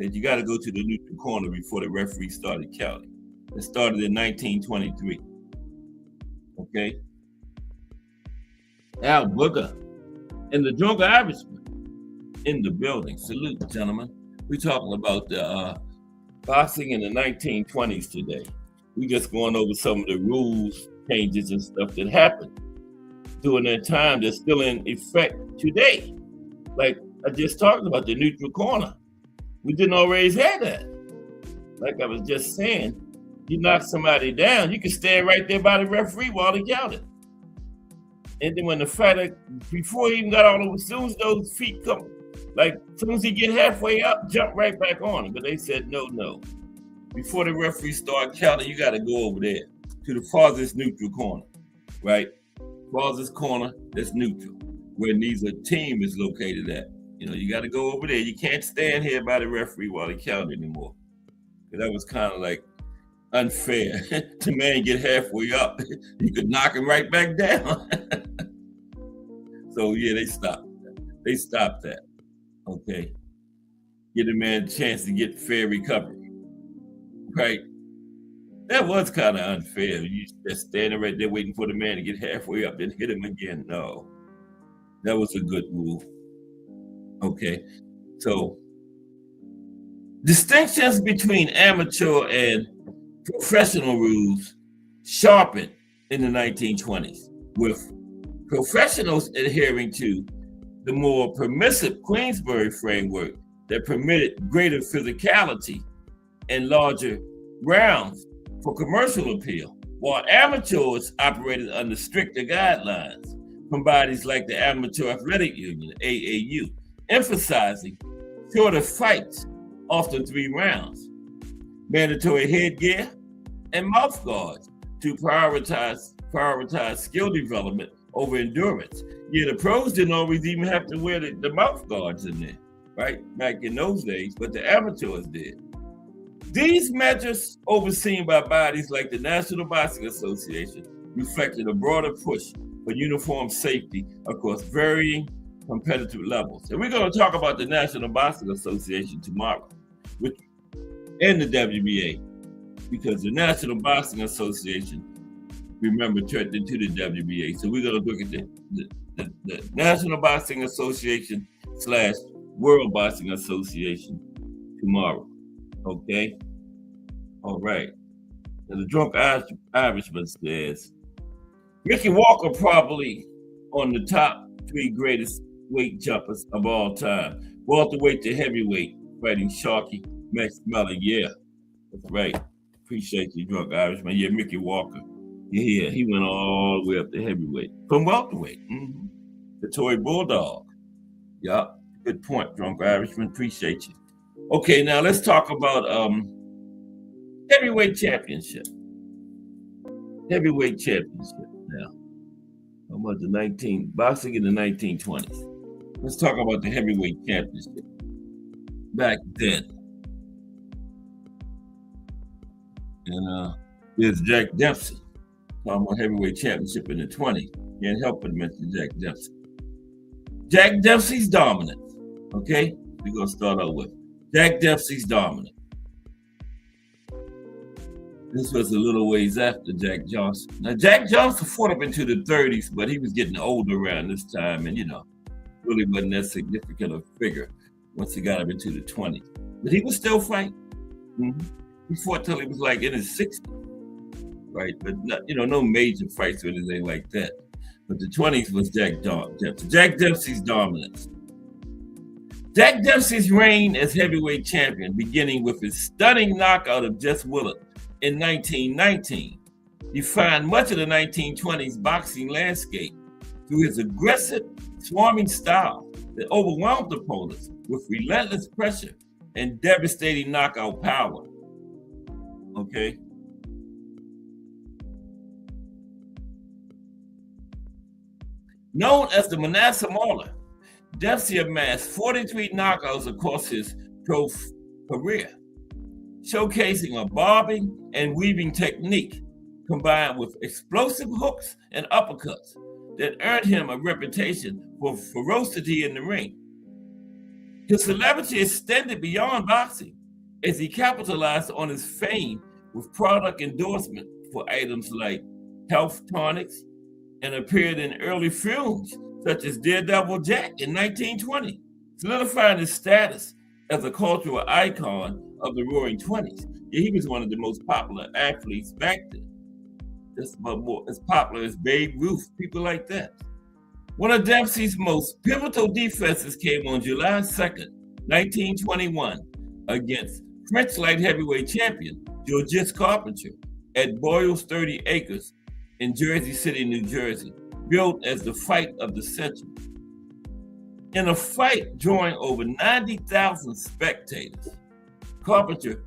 Said you got to go to the neutral corner before the referee started counting. It started in 1923. Okay? Al Booger and the Drunk Irishman in the building. Salute, gentlemen. We're talking about the boxing in the 1920s today. We're just going over some of the rules, changes, and stuff that happened during that time that's still in effect today. Like I just talked about the neutral corner. We didn't always have that. Like I was just saying, you knock somebody down, you can stand right there by the referee while they counted. And then when the fighter, before he even got all over, as soon as those feet come, like as soon as he get halfway up, jump right back on him. But they said, no. Before the referee start counting, you got to go over there to the farthest neutral corner, right? Farthest corner that's neutral, where neither team is located at. You got to go over there. You can't stand here by the referee while he counts anymore. That was kind of like unfair. The man get halfway up, you could knock him right back down. So yeah, they stopped that. They stopped that. Okay. Give the man a chance to get fair recovery. Right. That was kind of unfair. You just standing right there waiting for the man to get halfway up, then hit him again. No. That was a good move. Okay. So distinctions between amateur and professional rules sharpened in the 1920s with professionals adhering to the more permissive Queensberry framework that permitted greater physicality and larger rounds for commercial appeal, while amateurs operated under stricter guidelines from bodies like the Amateur Athletic Union, AAU, emphasizing shorter fights, often 3 rounds, mandatory headgear, and mouth guards to prioritize skill development over endurance. Yeah, the pros didn't always even have to wear the mouth guards in there, right? Back in those days, but the amateurs did. These measures, overseen by bodies like the National Boxing Association, reflected a broader push for uniform safety across varying competitive levels. And we're going to talk about the National Boxing Association tomorrow, and the WBA, because the National Boxing Association, remember, turned into the WBA. So we're going to look at the National Boxing Association / World Boxing Association tomorrow. Okay? All right. And the Drunk Irishman says, Ricky Walker probably on the top 3 greatest weight jumpers of all time. Welterweight to heavyweight, fighting Sharky, Max Mellon. Yeah, that's right. Appreciate you, Drunk Irishman. Yeah, Ricky Walker. Yeah, he went all the way up to heavyweight. From welterweight. Mm-hmm. The Toy Bulldog. Yeah, good point, Drunk Irishman. Appreciate you. Okay, now let's talk about heavyweight championship. Heavyweight championship now. How about the boxing in the 1920s? Let's talk about the heavyweight championship back then. And there's Jack Dempsey talking about heavyweight championship in the 20s. Can't help but mention Jack Dempsey. Jack Dempsey's dominance. Okay, we're gonna start out with Jack Dempsey's dominance. This was a little ways after Jack Johnson. Now, Jack Johnson fought up into the 30s, but he was getting older around this time, and really wasn't that significant a figure once he got up into the 20s. But he was still fighting. Mm-hmm. He fought till he was like in his 60s, right? But not, no major fights or anything like that. But the 20s was Jack Dempsey. Jack Dempsey's dominance. Jack Dempsey's reign as heavyweight champion, beginning with his stunning knockout of Jess Willard in 1919, defined much of the 1920s boxing landscape through his aggressive, swarming style that overwhelmed opponents with relentless pressure and devastating knockout power. Okay? Known as the Manasseh Mauler, Dempsey amassed 43 knockouts across his pro career, showcasing a bobbing and weaving technique combined with explosive hooks and uppercuts that earned him a reputation for ferocity in the ring. His celebrity extended beyond boxing as he capitalized on his fame with product endorsement for items like health tonics and appeared in early films such as Daredevil Jack in 1920, solidifying his status as a cultural icon of the Roaring '20s. Yeah, he was one of the most popular athletes back then. Just about more as popular as Babe Ruth, people like that. One of Dempsey's most pivotal defenses came on July 2nd, 1921, against French light heavyweight champion Georges Carpentier at Boyle's 30 Acres in Jersey City, New Jersey, billed as the fight of the century. In a fight drawing over 90,000 spectators, Carpentier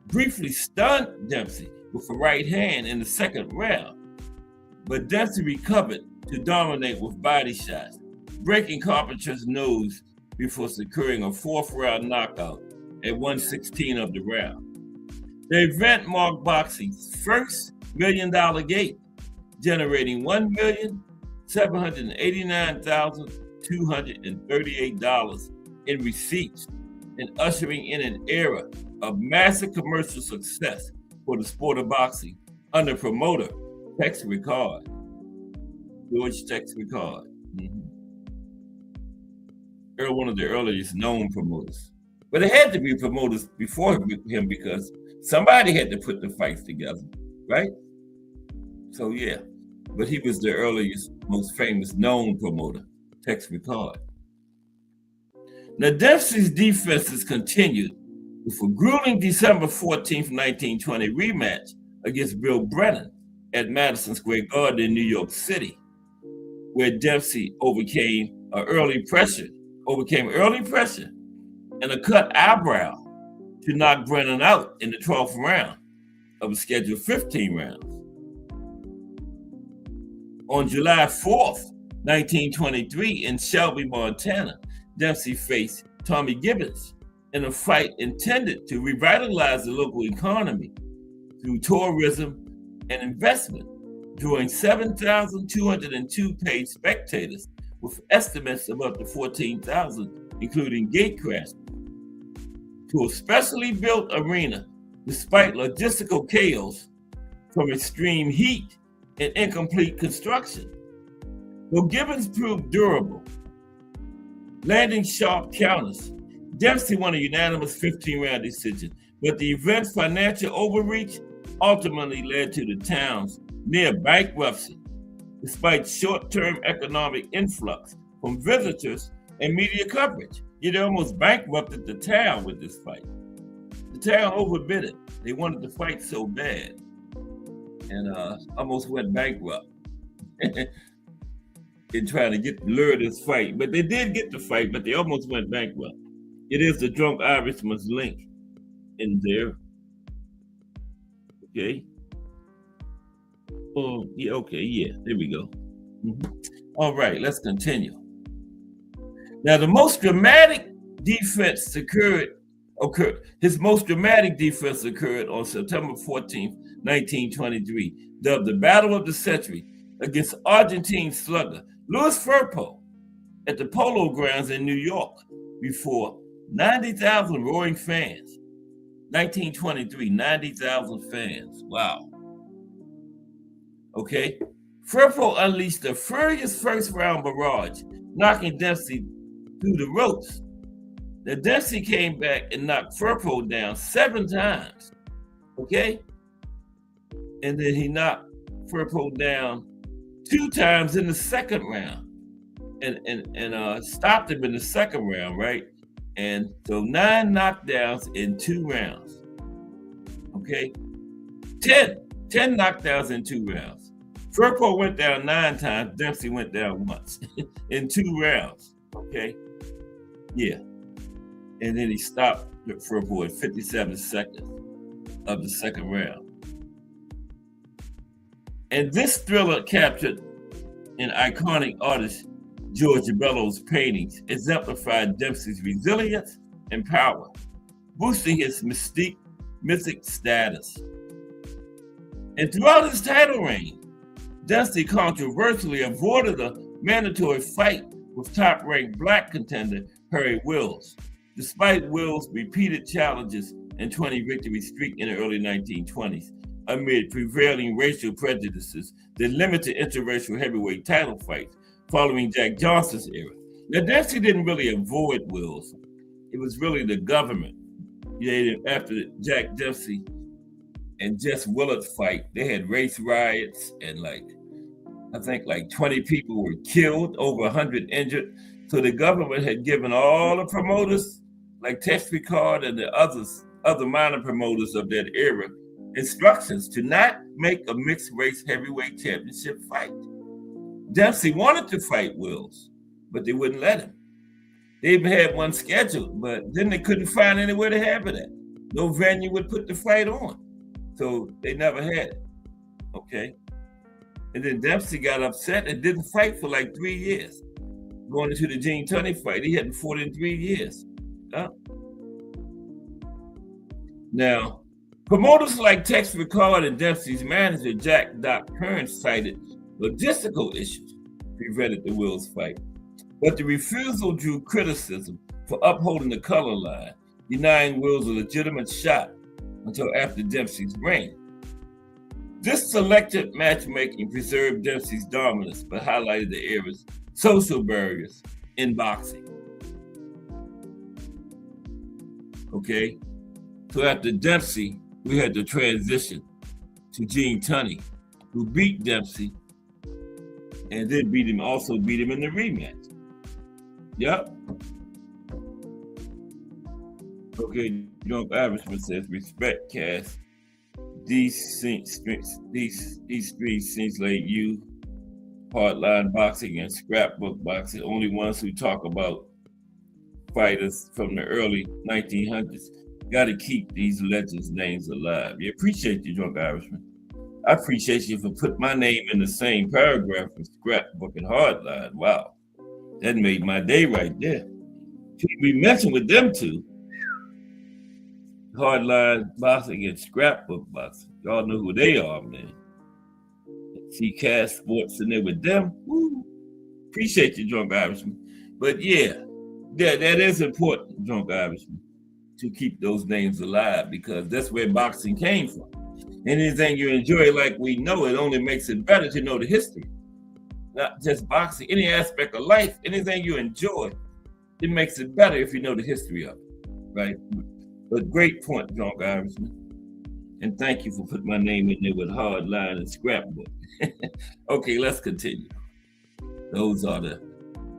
briefly stunned Dempsey with a right hand in the second round, but Dempsey recovered to dominate with body shots, breaking Carpenter's nose before securing a 4th round knockout at 1/16 of the round. The event marked boxing's first $1 million gate, generating $1,789,238 in receipts and ushering in an era of massive commercial success for the sport of boxing under promoter Tex Rickard, George Tex Rickard. One of the earliest known promoters. But it had to be promoters before him because somebody had to put the fights together, right? So yeah. but he was the earliest, most famous known promoter, Tex Rickard. Now, Dempsey's defenses continued with a grueling December 14th, 1920 rematch against Bill Brennan at Madison Square Garden in New York City, where Dempsey overcame early pressure and a cut eyebrow to knock Brennan out in the 12th round of a scheduled 15 rounds. On July 4th, 1923, in Shelby, Montana, Dempsey faced Tommy Gibbons in a fight intended to revitalize the local economy through tourism and investment, drawing 7,202 paid spectators, with estimates of up to 14,000, including gate crashers, to a specially built arena despite logistical chaos from extreme heat and incomplete construction. Though Gibbons proved durable, landing sharp counters, Dempsey won a unanimous 15-round decision, but the event's financial overreach ultimately led to the town's near bankruptcy, despite short-term economic influx from visitors and media coverage. It almost bankrupted the town with this fight. The town overbid it. They wanted to fight so bad and almost went bankrupt in trying to lure this fight. But they did get the fight, but they almost went bankrupt. It is the Drunk Irishman's link in there. Okay. Oh, yeah, okay, yeah, there we go. All right, let's continue. Now, the most dramatic defense occurred on September 14th, 1923, dubbed the Battle of the Century, against Argentine slugger Louis Firpo at the Polo Grounds in New York before 90,000 roaring fans. 1923, 90,000 fans. Wow. Okay. Firpo unleashed the furious first-round barrage, knocking Dempsey through the ropes. Now, Dempsey came back and knocked Firpo down 7 times. Okay? And then he knocked Firpo down 2 times in the second round and stopped him in the second round, right? And so 9 knockdowns in 2 rounds. Okay? 10 knockdowns in 2 rounds. Firpo went down 9 times, Dempsey went down once in 2 rounds. Okay? Yeah. And then he stopped Firpo at 57 seconds of the second round. And this thriller captured an iconic artist, George Bellows' paintings, exemplified Dempsey's resilience and power, boosting his mythic status. And throughout his title reign, Dempsey controversially avoided a mandatory fight with top-ranked Black contender Harry Wills, despite Wills' repeated challenges and 20-victory streak in the early 1920s, amid prevailing racial prejudices that limited interracial heavyweight title fights following Jack Johnson's era. Now, Dempsey didn't really avoid Wills. It was really the government. After Jack Dempsey and Jess Willard fight, they had race riots and I think 20 people were killed, over 100 injured. So the government had given all the promoters like Tex Rickard and the other minor promoters of that era instructions to not make a mixed race heavyweight championship fight. Dempsey wanted to fight Wills, but they wouldn't let him. They even had one scheduled, but then they couldn't find anywhere to have it at. No venue would put the fight on. So they never had it. Okay. And then Dempsey got upset and didn't fight for 3 years. Going into the Gene Tunney fight, he hadn't fought in 3 years. Now, promoters like Tex Rickard and Dempsey's manager, Jack Doc Kearns, cited logistical issues prevented the Wills fight. But the refusal drew criticism for upholding the color line, denying Wills a legitimate shot until after Dempsey's reign. This selective matchmaking preserved Dempsey's dominance, but highlighted the era's social barriers in boxing. Okay, so after Dempsey, we had the transition to Gene Tunney, who beat Dempsey and then also beat him in the rematch. Yep. Okay, Drunk Irishman says, respect, Cass. These three seems like you, hardline boxing and scrapbook boxing, only ones who talk about fighters from the early 1900s. Got to keep these legends' names alive. Yeah, appreciate you, Drunk Irishman. I appreciate you for putting my name in the same paragraph with scrapbook and hardline. Wow, that made my day right there. We mentioned with them two, hardline boxing and scrapbook boxing. Y'all know who they are, man. See Cass Sports in there with them. Woo. Appreciate you, Drunk Irishman. But yeah, that is important, Drunk Irishman, to keep those names alive, because that's where boxing came from. Anything you enjoy, like we know, it only makes it better to know the history. Not just boxing, any aspect of life, anything you enjoy, it makes it better if you know the history of it, right? But great point, Drunk Irishman. And thank you for putting my name in there with hardline and scrapbook. Okay, let's continue. Those are the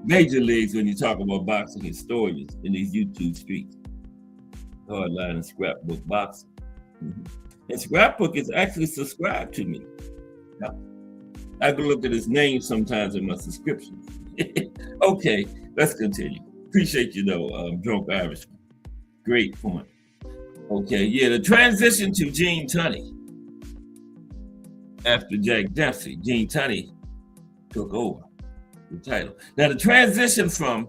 major leagues when you talk about boxing historians in these YouTube streets. Hardline and scrapbook boxing. And scrapbook is actually subscribed to me. Now, I can look at his name sometimes in my subscriptions. Okay, let's continue. Appreciate you though, Drunk Irishman. Great point. Okay, yeah, the transition to Gene Tunney after Jack Dempsey. Gene Tunney took over the title. Now, the transition from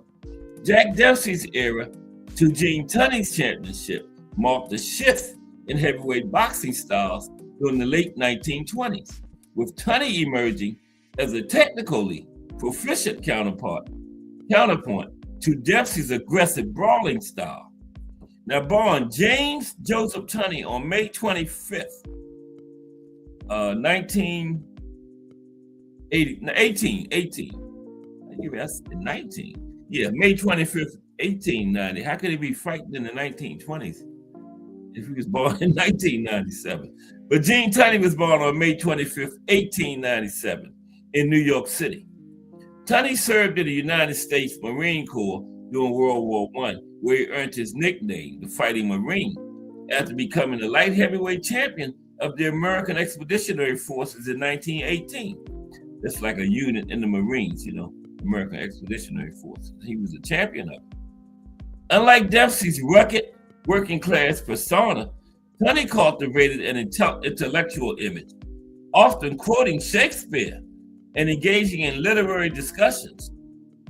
Jack Dempsey's era to Gene Tunney's championship marked a shift in heavyweight boxing styles during the late 1920s, with Tunney emerging as a technically proficient counterpoint to Dempsey's aggressive brawling style. Now, born James Joseph Tunney on May 25th, 18. That's 19. Yeah, May 25th, 1890. How could he be fighting in the 1920s if he was born in 1997? But Gene Tunney was born on May 25th, 1897 in New York City. Tunney served in the United States Marine Corps during World War I, where he earned his nickname, the Fighting Marine, after becoming the light heavyweight champion of the American Expeditionary Forces in 1918. That's like a unit in the Marines, American Expeditionary Forces. He was a champion of it. Unlike Dempsey's rugged working class persona, Tunney cultivated an intellectual image, often quoting Shakespeare and engaging in literary discussions,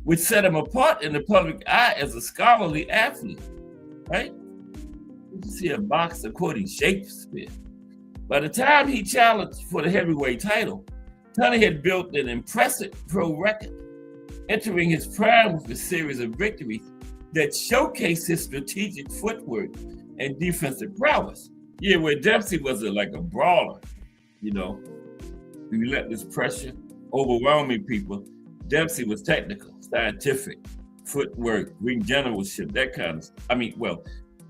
which set him apart in the public eye as a scholarly athlete, right? You see a boxer quoting Shakespeare. By the time he challenged for the heavyweight title, Tunney had built an impressive pro record, entering his prime with a series of victories that showcased his strategic footwork and defensive prowess. Yeah, where Dempsey was like a brawler, relentless pressure, overwhelming people. Dempsey was technical, scientific, footwork, ring generalship, that kind of stuff.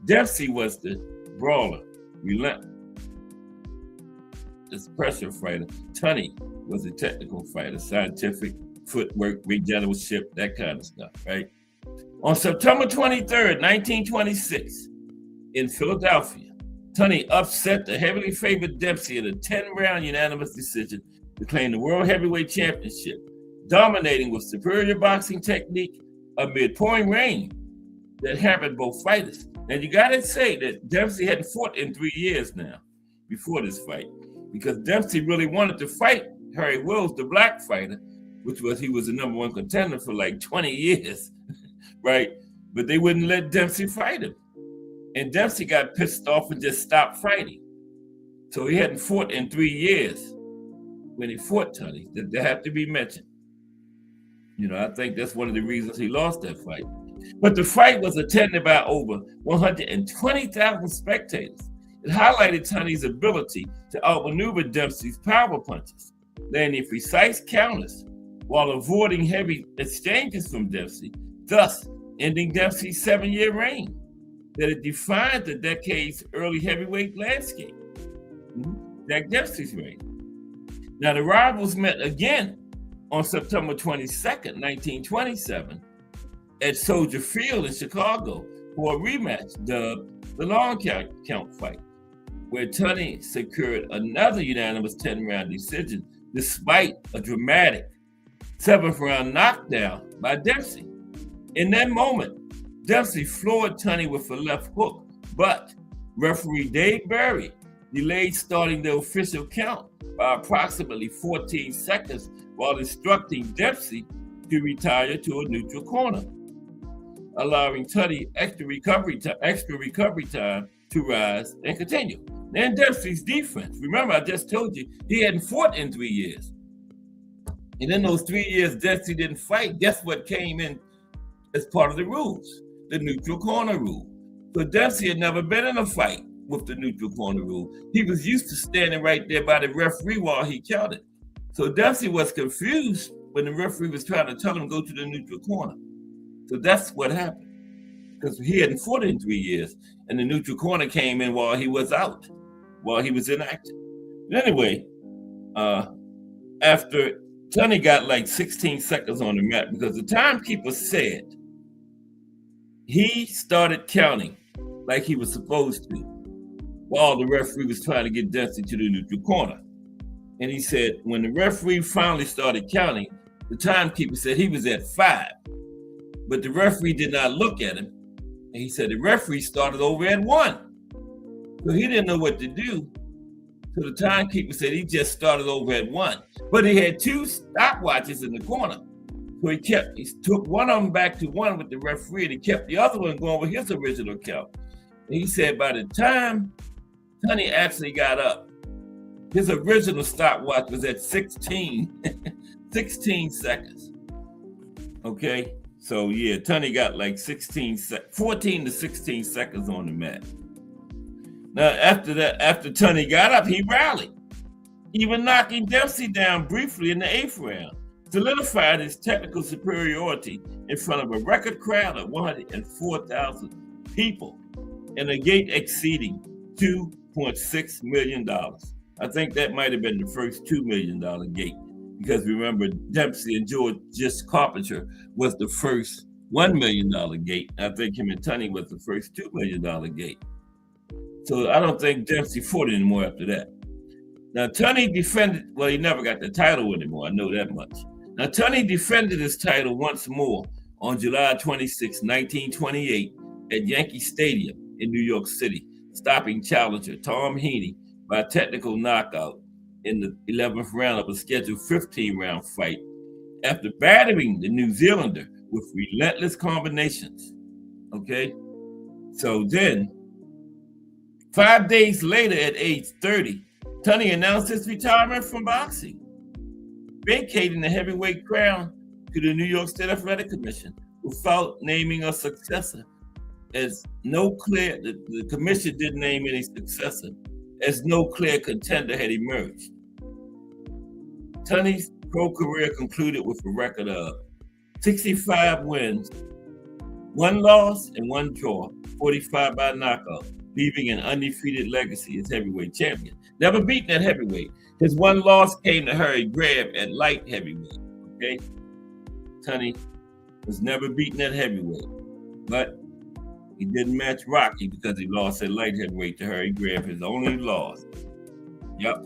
Dempsey was the brawler, relentless pressure fighter. Tunney was a technical fighter, scientific, footwork, ring generalship, that kind of stuff, right? On September 23rd, 1926, in Philadelphia, Tunney upset the heavily favored Dempsey in a 10-round unanimous decision to claim the World Heavyweight Championship, dominating with superior boxing technique amid pouring rain that hampered both fighters. And you gotta say that Dempsey hadn't fought in 3 years now before this fight, because Dempsey really wanted to fight Harry Wills, the black fighter, he was the number one contender for like 20 years, right? But they wouldn't let Dempsey fight him. And Dempsey got pissed off and just stopped fighting. So he hadn't fought in 3 years when he fought Tunney. That have to be mentioned. I think that's one of the reasons he lost that fight. But the fight was attended by over 120,000 spectators. It highlighted Tunney's ability to outmaneuver Dempsey's power punches, landing precise counters while avoiding heavy exchanges from Dempsey, thus ending Dempsey's 7-year reign that had defined the decade's early heavyweight landscape. Jack Dempsey's reign. Now, the rivals met again on September 22nd, 1927, at Soldier Field in Chicago for a rematch dubbed the Long Count fight, where Tunney secured another unanimous 10-round decision despite a dramatic 7th round knockdown by Dempsey. In that moment, Dempsey floored Tunney with a left hook, but referee Dave Barry delayed starting the official count by approximately 14 seconds while instructing Dempsey to retire to a neutral corner, allowing Tunney extra recovery time to rise and continue. Then Dempsey's defense. Remember, I just told you he hadn't fought in 3 years. And in those 3 years, Dempsey didn't fight. Guess what came in as part of the rules? The neutral corner rule. So Dempsey had never been in a fight with the neutral corner rule. He was used to standing right there by the referee while he counted. So Dempsey was confused when the referee was trying to tell him go to the neutral corner. So that's what happened, because he hadn't fought in 3 years, and the neutral corner came in while he was out, while he was inactive. But anyway, after Tunney got like 16 seconds on the mat, because the timekeeper said he started counting like he was supposed to, while the referee was trying to get Dempsey to the neutral corner. And he said when the referee finally started counting, the timekeeper said he was at 5. But the referee did not look at him. And he said the referee started over at 1. So he didn't know what to do. So the timekeeper said he just started over at 1. But he had 2 stopwatches in the corner. So he took one of them back to 1 with the referee, and he kept the other one going with his original count. And he said by the time Tunney actually got up, his original stopwatch was at 16 seconds. Okay? So yeah, Tunney got like 14 to 16 seconds on the mat. Now after Tunney got up, he rallied, even knocking Dempsey down briefly in the 8th round, solidified his technical superiority in front of a record crowd of 104,000 people and a gate exceeding $2.6 million. I think that might have been the first $2 million gate, because remember, Dempsey and George Carpenter was the first $1 million gate. I think him and Tunney was the first $2 million gate. So I don't think Dempsey fought anymore after that. Now Tunney defended, well, he never got the title anymore, I know that much. Now Tunney defended his title once more on July 26, 1928 at Yankee Stadium in New York City, stopping challenger Tom Heaney by a technical knockout in the 11th round of a scheduled 15-round fight after battering the New Zealander with relentless combinations. Okay? So then, 5 days later at age 30, Tunney announced his retirement from boxing, vacating the heavyweight crown to the New York State Athletic Commission without naming a successor. As the commission didn't name any successor, as no clear contender had emerged. Tunney's pro career concluded with a record of 65 wins, 1 loss, and 1 draw, 45 by knockout, leaving an undefeated legacy as heavyweight champion. Never beaten at heavyweight. His 1 loss came to Harry Greb at light heavyweight. Okay? Tunney was never beaten at heavyweight, but he didn't match Rocky because he lost at light heavyweight to Harry Greb, his only loss. Yep.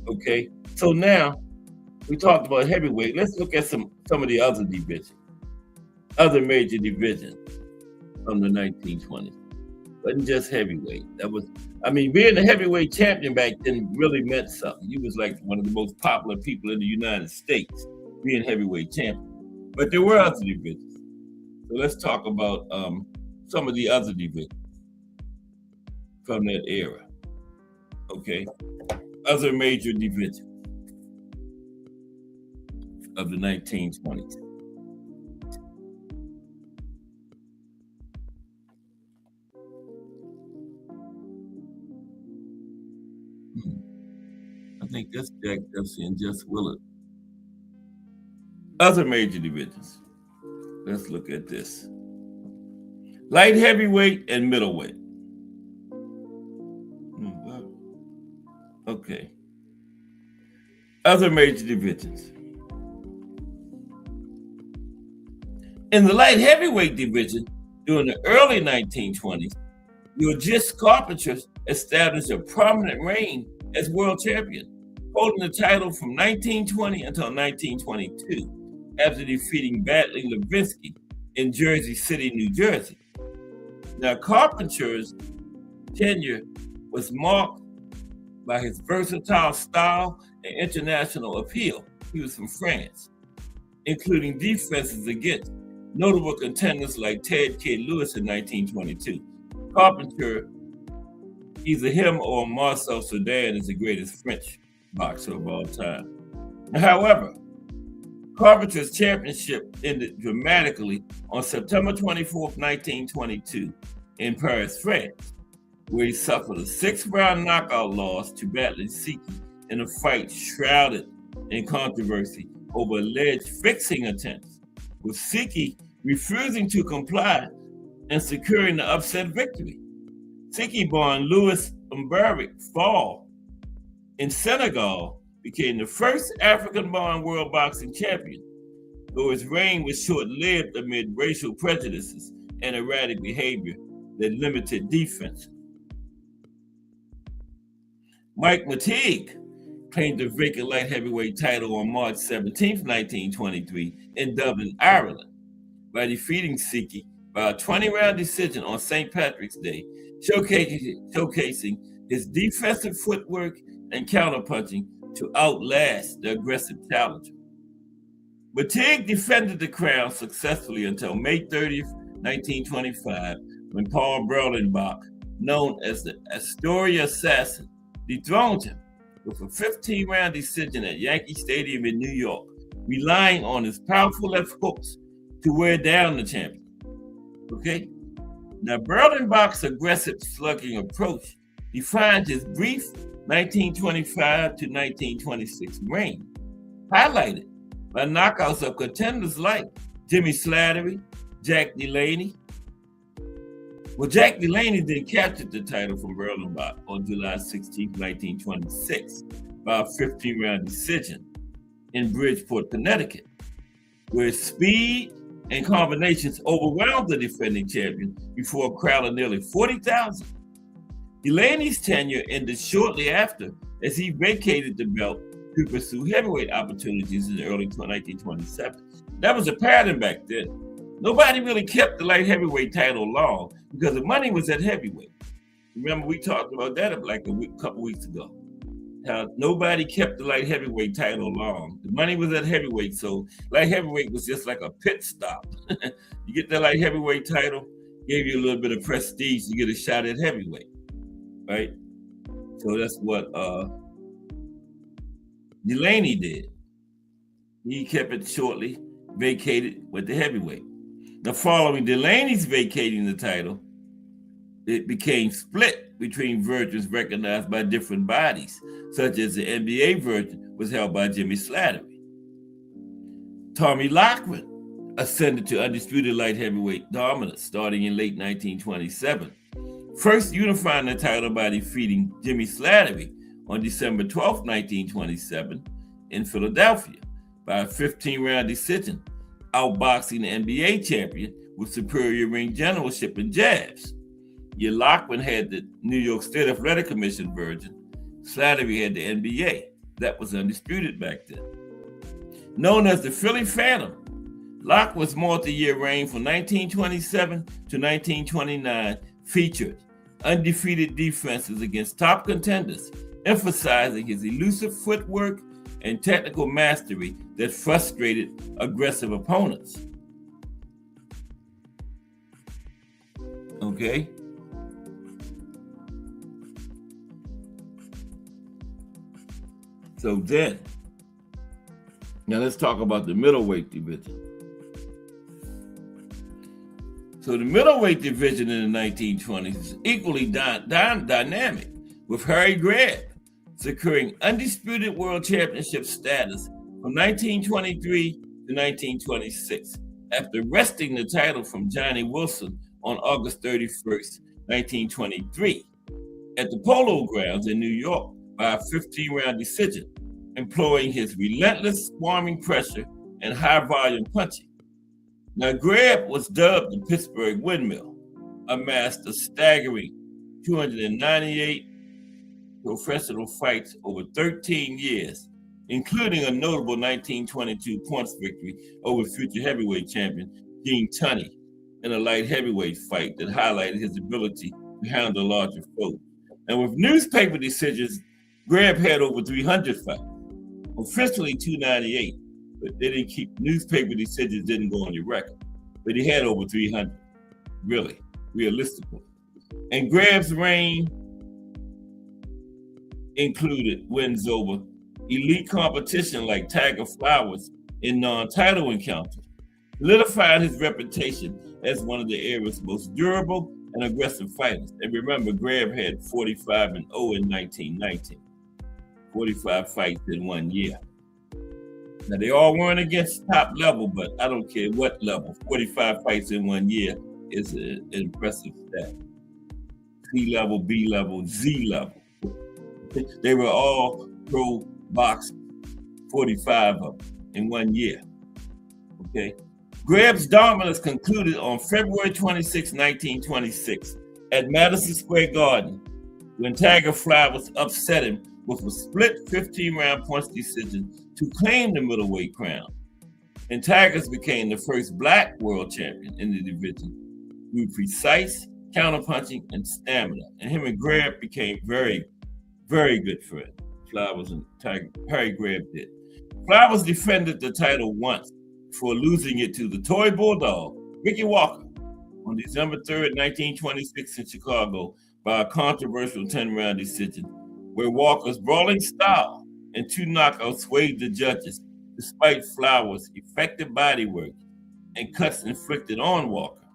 Okay, so now we talked about heavyweight. Let's look at some of the other divisions, other major divisions from the 1920s. Wasn't just heavyweight. Being a heavyweight champion back then really meant something. You was like one of the most popular people in the United States, being heavyweight champion. But there were other divisions. So let's talk about some of the other divisions from that era. Okay, other major divisions of the 1920s. I think that's Jack Dempsey and Jess Willard. Other major divisions. Let's look at this. Light heavyweight and middleweight. Okay. Other major divisions. In the light heavyweight division, during the early 1920s, Eugis Carpenter established a prominent reign as world champion, holding the title from 1920 until 1922, after defeating Battling Levinsky in Jersey City, New Jersey. Now, Carpenter's tenure was marked by his versatile style and international appeal. He was from France, including defenses against notable contenders like Ted Kid Lewis in 1922. Carpenter, either him or Marcel Cerdan, is the greatest French boxer of all time. However, Carpenter's championship ended dramatically on September 24th, 1922 in Paris, France, where he suffered a 6-round knockout loss to Battling Siki in a fight shrouded in controversy over alleged fixing attempts, with Siki refusing to comply and securing the upset victory. Siki-born Louis Mbarek Fall in Senegal became the first African-born world boxing champion, though his reign was short-lived amid racial prejudices and erratic behavior that limited defense. Mike Mateague claimed the vacant light heavyweight title on March 17, 1923 in Dublin, Ireland, by defeating Siki by a 20-round decision on St. Patrick's Day, showcasing his defensive footwork and counterpunching to outlast the aggressive challenger. Mateague defended the crown successfully until May 30th, 1925, when Paul Berlenbach, known as the Astoria Assassin, dethroned him with a 15-round decision at Yankee Stadium in New York, relying on his powerful left hooks to wear down the champion. Okay? Now, Berlenbach's aggressive slugging approach defined his brief 1925 to 1926 reign, highlighted by knockouts of contenders like Jimmy Slattery, Jack Delaney. Well, Jack Delaney then captured the title from Berlenbach on July 16, 1926, by a 15-round decision in Bridgeport, Connecticut, where speed and combinations overwhelmed the defending champion before a crowd of nearly 40,000. Delaney's tenure ended shortly after, as he vacated the belt to pursue heavyweight opportunities in the early 1927. That was a pattern back then. Nobody really kept the light heavyweight title long because the money was at heavyweight. Remember, we talked about that like a couple weeks ago. How nobody kept the light heavyweight title long. The money was at heavyweight, so light heavyweight was just like a pit stop. You get the light heavyweight title, gave you a little bit of prestige to get a shot at heavyweight, right? So that's what Delaney did. He kept it shortly, vacated with the heavyweight. Now, following Delaney's vacating the title, it became split between virgins recognized by different bodies, such as the NBA virgin was held by Jimmy Slattery. Tommy Loughran ascended to undisputed light heavyweight dominance starting in late 1927, first unifying the title by defeating Jimmy Slattery on December 12, 1927 in Philadelphia by a 15-round decision, outboxing the NBA champion with superior ring generalship and jabs. Your Loughran had the New York State Athletic Commission virgin. Slattery had the NBA. That was undisputed back then. Known as the Philly Phantom, Loughran's multi-year reign from 1927 to 1929 featured undefeated defenses against top contenders, emphasizing his elusive footwork and technical mastery that frustrated aggressive opponents. Okay? So then, now let's talk about the middleweight division. So the middleweight division in the 1920s is equally dynamic, with Harry Greb securing undisputed world championship status from 1923 to 1926 after wresting the title from Johnny Wilson on August 31st, 1923 at the Polo Grounds in New York by a 15-round decision, employing his relentless swarming pressure and high volume punching. Now, Greb was dubbed the Pittsburgh Windmill, amassed a staggering 298 professional fights over 13 years, including a notable 1922 points victory over future heavyweight champion Gene Tunney in a light heavyweight fight that highlighted his ability to handle larger foes. And with newspaper decisions, Greb had over 300 fights, officially 298, but they didn't keep newspaper decisions, didn't go on the record. But he had over 300, really, realistically. And Greb's reign included wins over elite competition like Tiger Flowers in non-title encounters, solidified his reputation as one of the era's most durable and aggressive fighters. And remember, Greb had 45-0 in 1919, 45 fights in 1 year. Now, they all weren't against top level, but I don't care what level. 45 fights in 1 year is an impressive stat. C level, B level, Z level. They were all pro boxers, 45 of them in 1 year. Okay. Greb's dominance concluded on February 26, 1926, at Madison Square Garden, when Tiger Flowers upset him with a split 15-round points decision to claim the middleweight crown. And Tigers became the first black world champion in the division through precise counterpunching and stamina. And him and Greb became very, very good friends. Flowers and Tiger, Harry Greb did. Flowers defended the title once before losing it to the toy bulldog, Mickey Walker, on December 3rd, 1926 in Chicago by a controversial 10-round decision, where Walker's brawling style and 2 knockouts swayed the judges, despite Flowers' effective body work and cuts inflicted on Walker.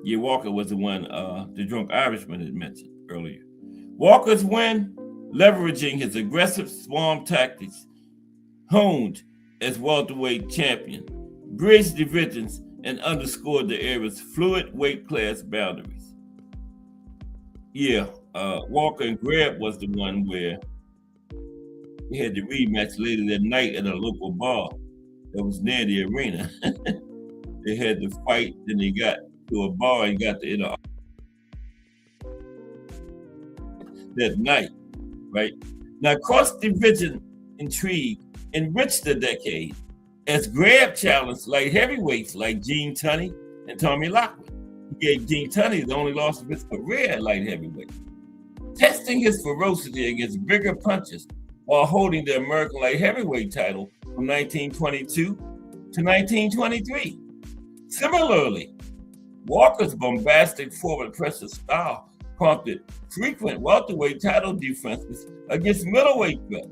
Yeah, Walker was the one the drunk Irishman had mentioned earlier. Walker's win, leveraging his aggressive swarm tactics, honed as welterweight champion, bridged divisions and underscored the era's fluid weight class boundaries. Yeah, Walker and Greb was the one where they had the rematch later that night at a local bar that was near the arena. They had the fight, then they got to a bar and got to that night, right? Now, cross-division intrigue enriched the decade as Greb challenged light heavyweights like Gene Tunney and Tommy Lockwood. He gave Gene Tunney the only loss of his career at light heavyweight, testing his ferocity against bigger punches while holding the American light heavyweight title from 1922 to 1923. Similarly, Walker's bombastic forward pressure style prompted frequent welterweight title defenses against middleweight threats,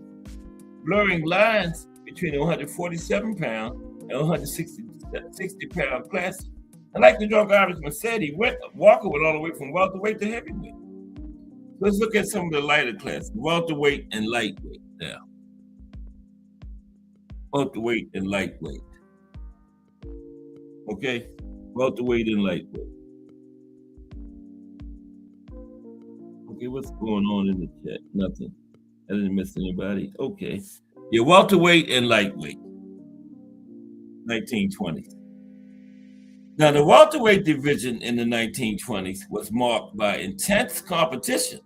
blurring lines between the 147-pound and 160-pound classes. And like the drunk Irishman said, Walker went all the way from welterweight to heavyweight. Let's look at some of the lighter classes, welterweight and lightweight now. Welterweight and lightweight. Okay? Welterweight and lightweight. Okay, what's going on in the chat? Nothing. I didn't miss anybody. Okay. Yeah, welterweight and lightweight. 1920s. Now, the welterweight division in the 1920s was marked by intense competition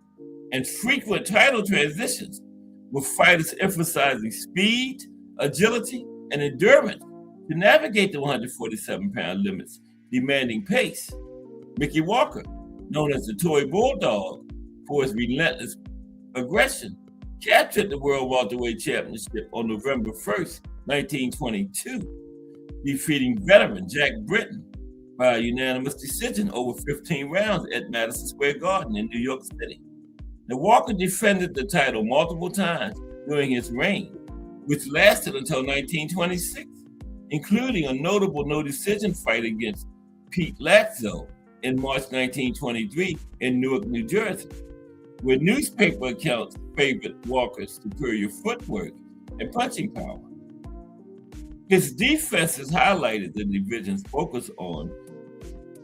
and frequent title transitions, with fighters emphasizing speed, agility, and endurance to navigate the 147-pound limits, demanding pace. Mickey Walker, known as the Toy Bulldog for his relentless aggression, captured the World Welterweight Championship on November 1st, 1922, defeating veteran Jack Britton by a unanimous decision over 15 rounds at Madison Square Garden in New York City. Now, Walker defended the title multiple times during his reign, which lasted until 1926, including a notable no-decision fight against Pete Latzo in March 1923 in Newark, New Jersey, where newspaper accounts favored Walker's superior footwork and punching power. His defenses highlighted the division's focus on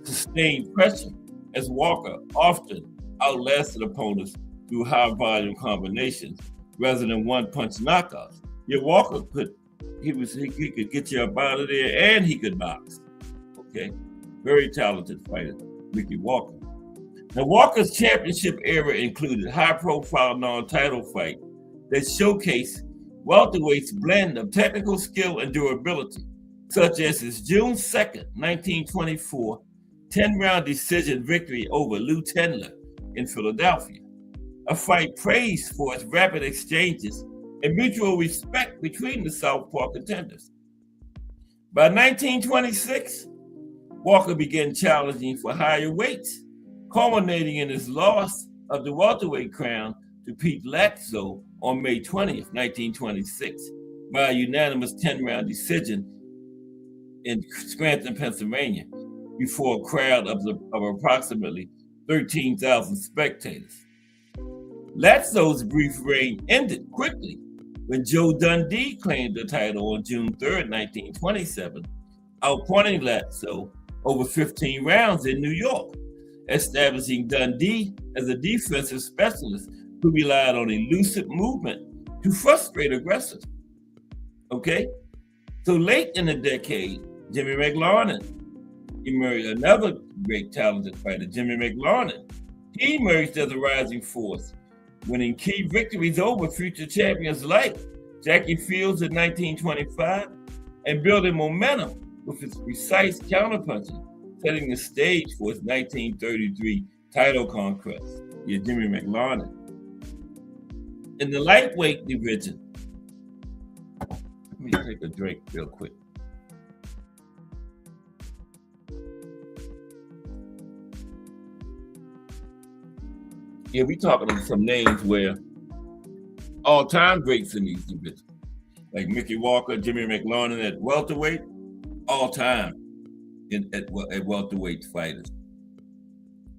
sustained pressure, as Walker often outlasted opponents through high volume combinations rather than one-punch knockouts. Your Walker could he could get you up out of there, and he could box. Okay, very talented fighter, Mickey Walker. Now, Walker's championship era included high-profile non-title fight that showcased welterweight's blend of technical skill and durability, such as his June 2nd, 1924, 10-round decision victory over Lou Tendler in Philadelphia, a fight praised for its rapid exchanges and mutual respect between the Southpaw contenders. By 1926, Walker began challenging for higher weights, culminating in his loss of the welterweight crown to Pete Latzo on May 20th, 1926, by a unanimous 10-round decision in Scranton, Pennsylvania, before a crowd of approximately 13,000 spectators. Latzo's brief reign ended quickly when Joe Dundee claimed the title on June 3rd, 1927, outpointing Latzo over 15 rounds in New York, establishing Dundee as a defensive specialist who relied on elusive movement to frustrate aggressors. Okay? So late in the decade, Jimmy McLarnin emerged, another great talented fighter, Jimmy McLarnin. He emerged as a rising force, winning key victories over future champions like Jackie Fields in 1925 and building momentum with his precise counterpunching, setting the stage for his 1933 title conquest. Yeah, Jimmy McLarnin. In the lightweight division, let me take a drink real quick. Yeah, we talking about some names where all-time greats in these divisions, like Mickey Walker, Jimmy McLarnin at welterweight, all-time at welterweight fighters.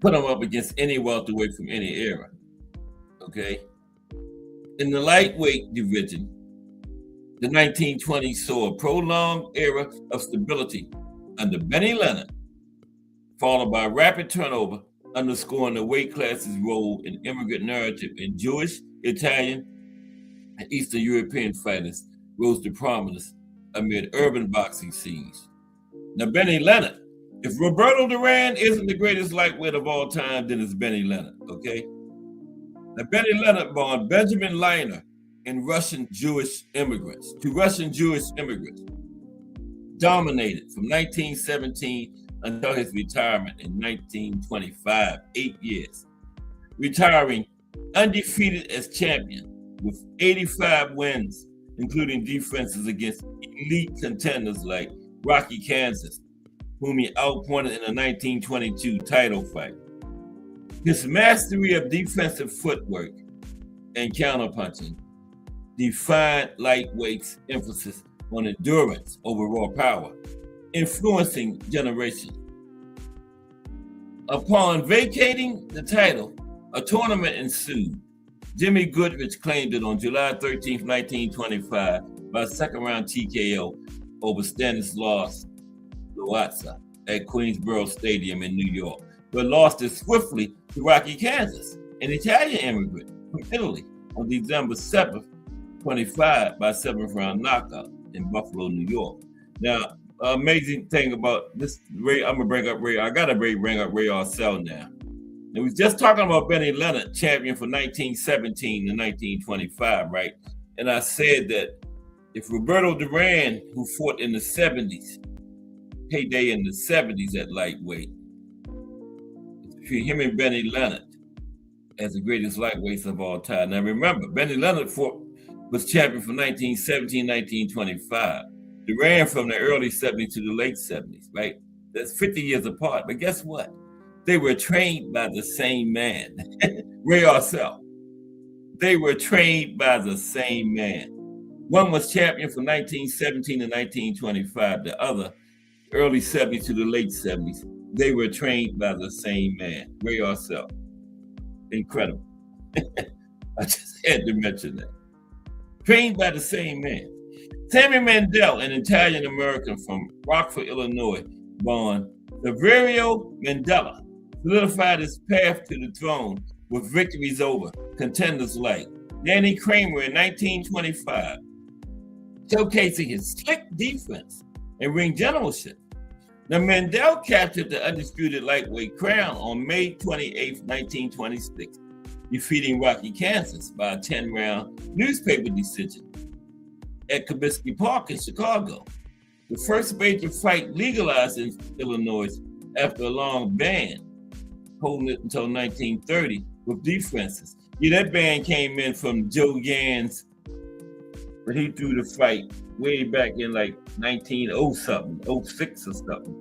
Put them up against any welterweight from any era. Okay. In the lightweight division, the 1920s saw a prolonged era of stability under Benny Leonard, followed by rapid turnover, underscoring the weight class's role in immigrant narrative in Jewish, Italian, and Eastern European fighters rose to prominence amid urban boxing scenes. Now, Benny Leonard, if Roberto Duran isn't the greatest lightweight of all time, then it's Benny Leonard, okay? Now, Benny Leonard born Benjamin Leiner and Russian Jewish immigrants, dominated from 1917 until his retirement in 1925, 8 years, retiring undefeated as champion with 85 wins, including defenses against elite contenders like Rocky Kansas, whom he outpointed in a 1922 title fight. His mastery of defensive footwork and counterpunching defined lightweight's emphasis on endurance over raw power, influencing generations. Upon vacating the title, a tournament ensued. Jimmy Goodrich claimed it on July 13, 1925, by second-round TKO over Stanislaus Loazza at Queensboro Stadium in New York, but lost it swiftly to Rocky Kansas, an Italian immigrant from Italy, on December 7th, 25 by seventh-round knockout in Buffalo, New York. Now, amazing thing about this, Ray, I'm gonna bring up Ray. I gotta bring up Ray Arcel now. And we was just talking about Benny Leonard, champion from 1917 to 1925, right? And I said that if Roberto Duran, who fought in the 70s, heyday in the 70s at lightweight, between him and Benny Leonard as the greatest lightweights of all time. Now remember, Benny Leonard was champion from 1917, 1925. Duran from the early 70s to the late 70s, right? That's 50 years apart. But guess what? They were trained by the same man, Ray Arcel. They were trained by the same man. One was champion from 1917 to 1925. The other, early 70s to the late 70s. They were trained by the same man, Ray Arcel. Incredible. I just had to mention that. Trained by the same man. Sammy Mandel, an Italian-American from Rockford, Illinois, born Saverio Mandela, solidified his path to the throne with victories over contenders like Danny Kramer in 1925, showcasing his slick defense and ring generalship. Now, Mandel captured the undisputed lightweight crown on May 28, 1926, defeating Rocky Kansas by a 10-round newspaper decision at Comiskey Park in Chicago, the first major fight legalized in Illinois after a long ban, holding it until 1930 with defenses. Yeah, that ban came in from Joe Yans, but he threw the fight way back in like 1900-something, 06 or something.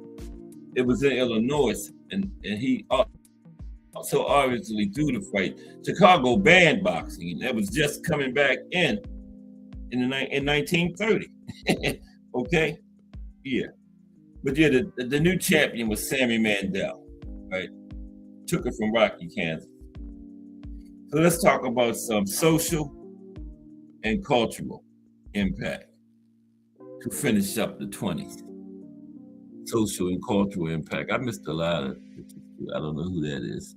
It was in Illinois, and he also obviously threw the fight. Chicago banned boxing, and that was just coming back in 1930. Okay, yeah, but yeah, the new champion was Sammy Mandel, right? Took it from Rocky, Kansas. So let's talk about some social and cultural impact to finish up the 20s. Social and cultural impact. I missed a lot of it. I don't know who that is.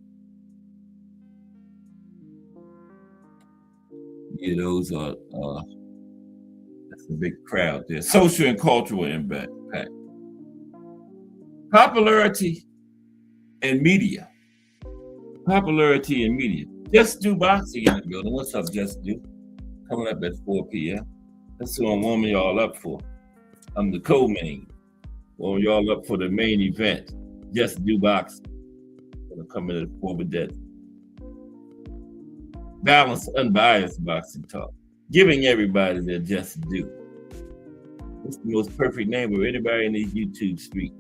Yeah, those are that's a big crowd there. Social and cultural impact. Popularity and media. Popularity and media. Just Do Boxing in the building. What's up, Just Do? Coming up at 4 p.m. That's who I'm warming y'all up for. I'm the co-main. Warming y'all up for the main event. Just Do Boxing. Gonna come in at 4 with that balanced, unbiased boxing talk. Giving everybody their just due. It's the most perfect name of anybody in these YouTube streets.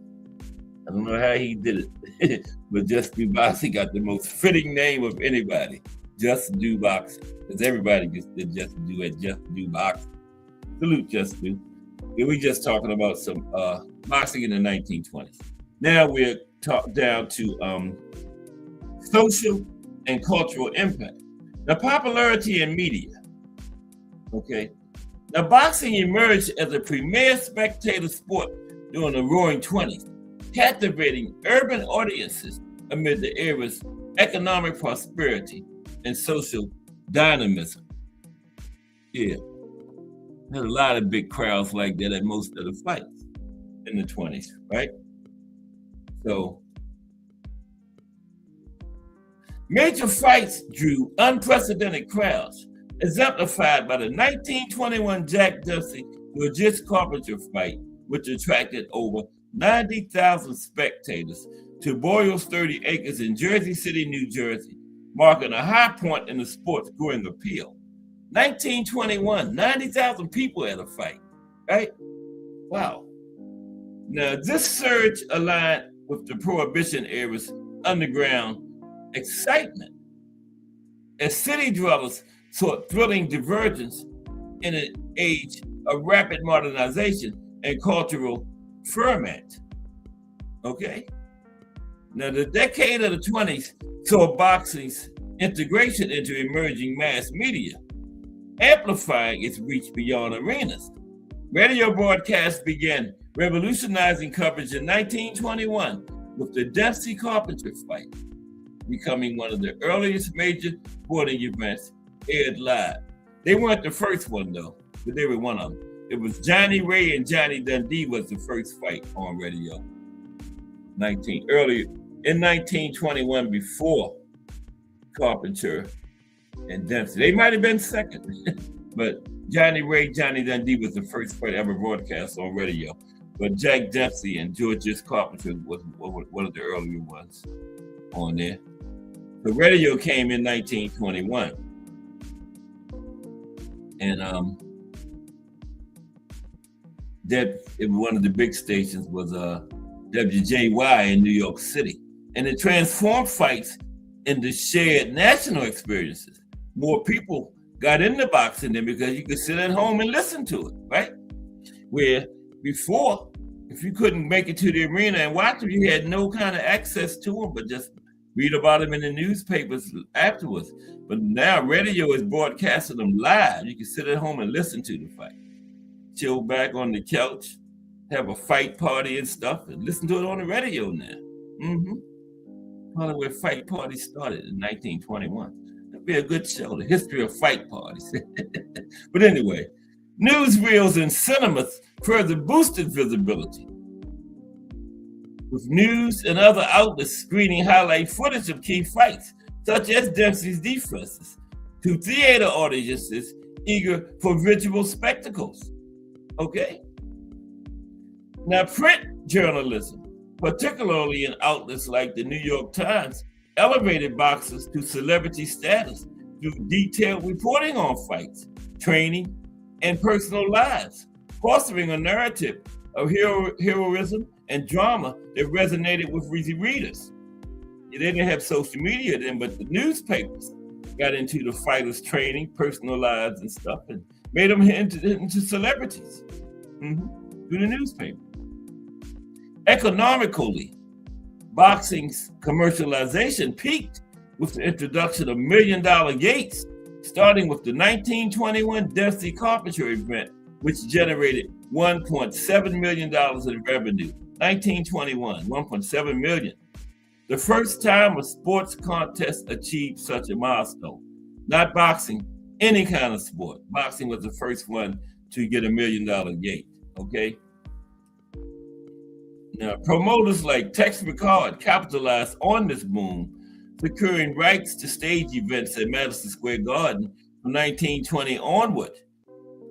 I don't know how he did it, but Just Do Boxing got the most fitting name of anybody. Just Do Boxing. Because everybody gets the Just Do at Just Do Boxing. Salute, Just Do. Yeah, we're just talking about some boxing in the 1920s. Now we're down to social and cultural impact. Now, popularity in media. Okay. Now, boxing emerged as a premier spectator sport during the Roaring 20s, captivating urban audiences amid the era's economic prosperity and social dynamism. Yeah. There's a lot of big crowds like that at most of the fights in the 20s, right? So, major fights drew unprecedented crowds, exemplified by the 1921 Jack Dempsey-Georges Carpenter fight, which attracted over 90,000 spectators to Boyle's 30 acres in Jersey City, New Jersey, marking a high point in the sport's growing appeal. 1921, 90,000 people at a fight, right? Wow. Now, this surge aligned with the Prohibition era's underground excitement as city dwellers sought thrilling divergence in an age of rapid modernization and cultural ferment. Okay? Now, the decade of the 20s saw boxing's integration into emerging mass media, amplifying its reach beyond arenas. Radio broadcasts began revolutionizing coverage in 1921 with the Dempsey-Carpenter fight, becoming one of the earliest major sporting events aired live. They weren't the first one though, but they were one of them. It was Johnny Ray and Johnny Dundee was the first fight on radio. Earlier in 1921, before Carpenter and Dempsey. They might have been second, but Johnny Ray, Johnny Dundee was the first fight ever broadcast on radio. But Jack Dempsey and Georges Carpenter was one of the earlier ones on there. The radio came in 1921. And one of the big stations was WJY in New York City. And it transformed fights into shared national experiences. More people got into boxing then because you could sit at home and listen to it, right? Where before, if you couldn't make it to the arena and watch them, you had no kind of access to them, but just read about them in the newspapers afterwards. But now radio is broadcasting them live. You can sit at home and listen to the fight. Chill back on the couch, have a fight party and stuff, and listen to it on the radio now. Probably where fight parties started in 1921. That'd be a good show, the history of fight parties. But anyway, Newsreels and cinemas further boosted visibility, with news and other outlets screening highlight footage of key fights, such as Dempsey's defenses, to theater audiences eager for visual spectacles. Okay? Now, print journalism, particularly in outlets like the New York Times, elevated boxers to celebrity status through detailed reporting on fights, training, and personal lives, fostering a narrative of heroism and drama that resonated with readers. They didn't have social media then, but the newspapers got into the fighters' training, personal lives, and stuff, and made them into celebrities through the newspaper. Economically, boxing's commercialization peaked with the introduction of $1 Million Gates, starting with the 1921 Dempsey Carpenter event, which generated $1.7 million in revenue. 1921, 1.7 million. The first time a sports contest achieved such a milestone. Not boxing, any kind of sport. Boxing was the first one to get $1 million gate, okay? Now, promoters like Tex Rickard capitalized on this boom, securing rights to stage events at Madison Square Garden from 1920 onward,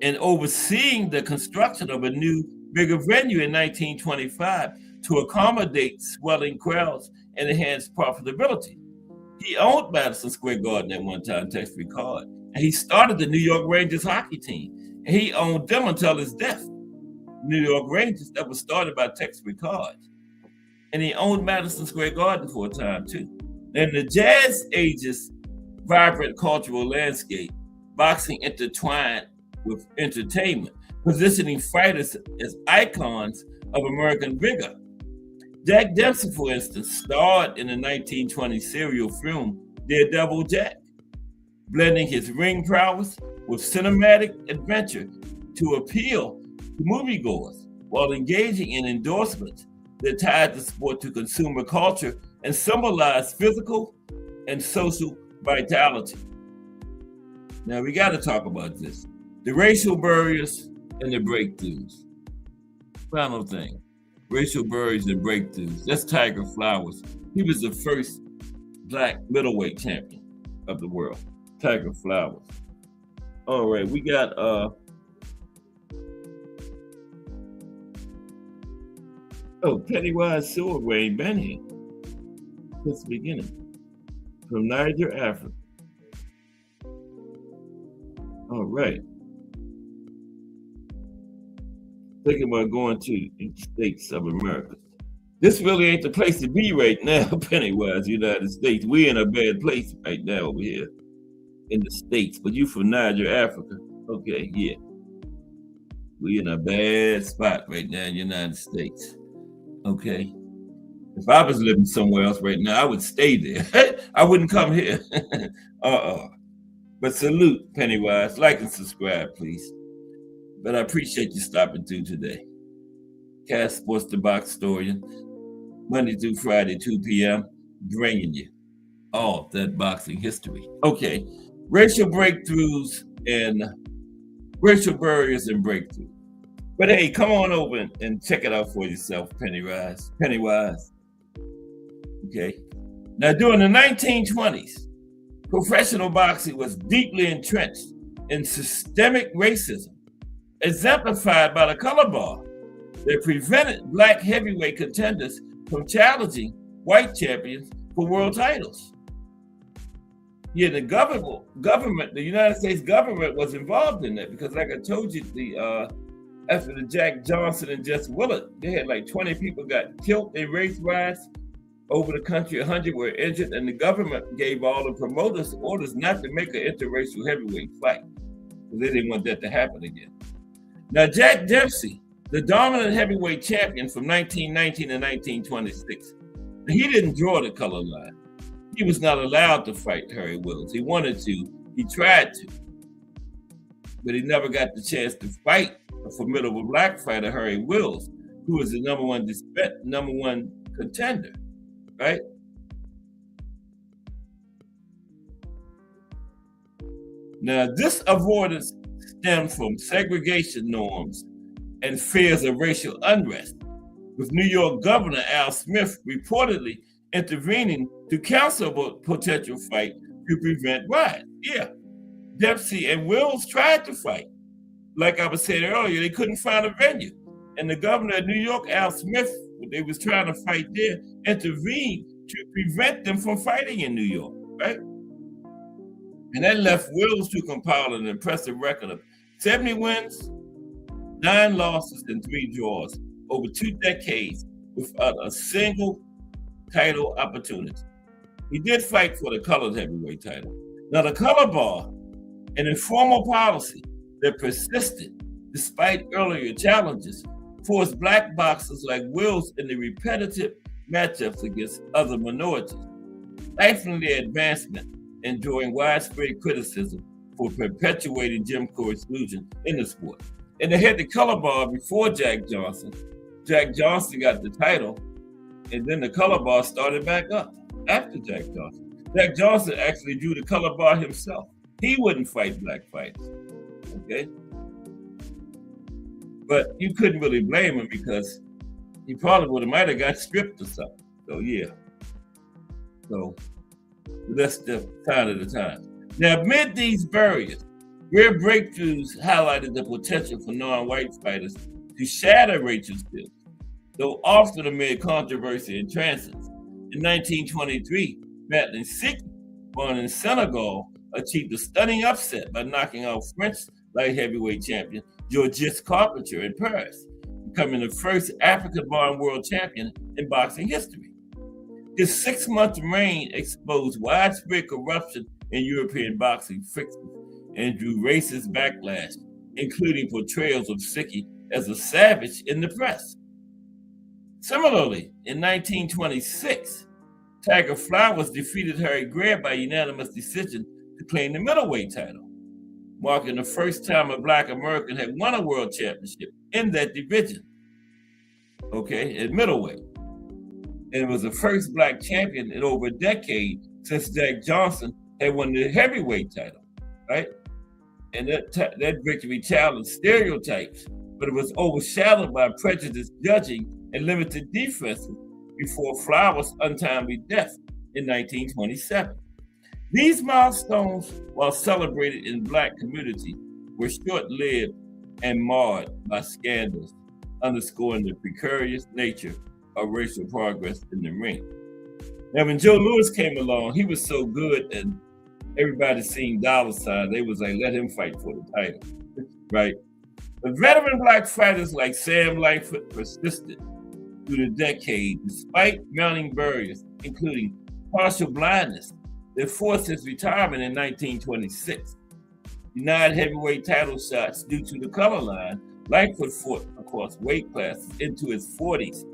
and overseeing the construction of a new, bigger venue in 1925 to accommodate swelling crowds and enhance profitability. He owned Madison Square Garden at one time, Tex Rickard, and he started the New York Rangers hockey team, and he owned them until his death. New York Rangers, that was started by Tex Rickard, and he owned Madison Square Garden for a time too. In the Jazz Age's vibrant cultural landscape, boxing intertwined with entertainment, positioning fighters as icons of American vigor. Jack Dempsey, for instance, starred in the 1920 serial film Daredevil Jack, blending his ring prowess with cinematic adventure to appeal to moviegoers while engaging in endorsements that tied the sport to consumer culture and symbolized physical and social vitality. Now, we got to talk about this. The racial barriers and the breakthroughs. Final thing, racial barriers and breakthroughs. That's Tiger Flowers. He was the first Black middleweight champion of the world, Tiger Flowers. All right, we got Pennywise Silverway ain't been here since the beginning. From Niger, Africa. All right. Thinking about going to the States of America. This really ain't the place to be right now, Pennywise, United States. We're in a bad place right now over here in the States. But you from Niger, Africa. Okay, yeah. We're in a bad spot right now in the United States. Okay. If I was living somewhere else right now, I would stay there. I wouldn't come here. But salute, Pennywise. Like and subscribe, please. But I appreciate you stopping through today. Cass Sports the Box Historian, Monday through Friday, 2 p.m., bringing you all that boxing history. Okay, racial breakthroughs and racial barriers and breakthroughs. But hey, come on over and check it out for yourself, Pennywise. Okay. Now, during the 1920s, professional boxing was deeply entrenched in systemic racism, exemplified by the color bar that prevented Black heavyweight contenders from challenging white champions for world titles. Yeah, the government, the United States government was involved in that because, like I told you, after the Jack Johnson and Jess Willard, they had like 20 people got killed in race riots over the country, 100 were injured, and the government gave all the promoters orders not to make an interracial heavyweight fight because they didn't want that to happen again. Now, Jack Dempsey, the dominant heavyweight champion from 1919 to 1926, he didn't draw the color line. He was not allowed to fight Harry Wills. He wanted to, he tried to, but he never got the chance to fight a formidable Black fighter, Harry Wills, who was the number one contender, right? Now, this avoidance stemmed from segregation norms and fears of racial unrest, with New York Governor Al Smith reportedly intervening to counsel a potential fight to prevent riots. Yeah, Dempsey and Wills tried to fight. Like I was saying earlier, they couldn't find a venue. And the governor of New York, Al Smith, when they was trying to fight there, intervened to prevent them from fighting in New York, right? And that left Wills to compile an impressive record of 70 wins, 9 losses, and 3 draws over 2 decades without a single title opportunity. He did fight for the colored heavyweight title. Now, the color bar, an informal policy that persisted despite earlier challenges, forced black boxers like Wills in the repetitive matchups against other minorities, stifling their advancement and drawing widespread criticism for perpetuating Jim Crow exclusion in the sport. And they had the color bar before Jack Johnson. Jack Johnson got the title, and then the color bar started back up after Jack Johnson. Jack Johnson actually drew the color bar himself. He wouldn't fight black fighters, okay? But you couldn't really blame him because he probably might have got stripped or something. So yeah. So that's the sign of the time. Now, amid these barriers, rare breakthroughs highlighted the potential for non-white fighters to shatter racial skills, though often amid controversy and transience. In 1923, Madeline Sikh, born in Senegal, achieved a stunning upset by knocking out French light heavyweight champion Georges Carpentier in Paris, becoming the first African-born world champion in boxing history. His 6-month reign exposed widespread corruption in European boxing fixtures and drew racist backlash, including portrayals of Sikhi as a savage in the press. Similarly, in 1926, Tiger Flowers defeated Harry Greer by unanimous decision to claim the middleweight title, marking the first time a Black American had won a world championship in that division, okay, at middleweight. And it was the first Black champion in over a decade since Jack Johnson had won the heavyweight title, right? And that victory challenged stereotypes, but it was overshadowed by prejudiced judging and limited defenses before Flowers' untimely death in 1927. These milestones, while celebrated in Black community, were short-lived and marred by scandals, underscoring the precarious nature of racial progress in the ring. Now, when Joe Louis came along, he was so good and everybody seen dollar signs. They was like, let him fight for the title, right? But veteran Black fighters like Sam Lightfoot persisted through the decade, despite mounting barriers, including partial blindness, that forced his retirement in 1926. Denied heavyweight title shots due to the color line, Lightfoot fought across weight classes into his 40s,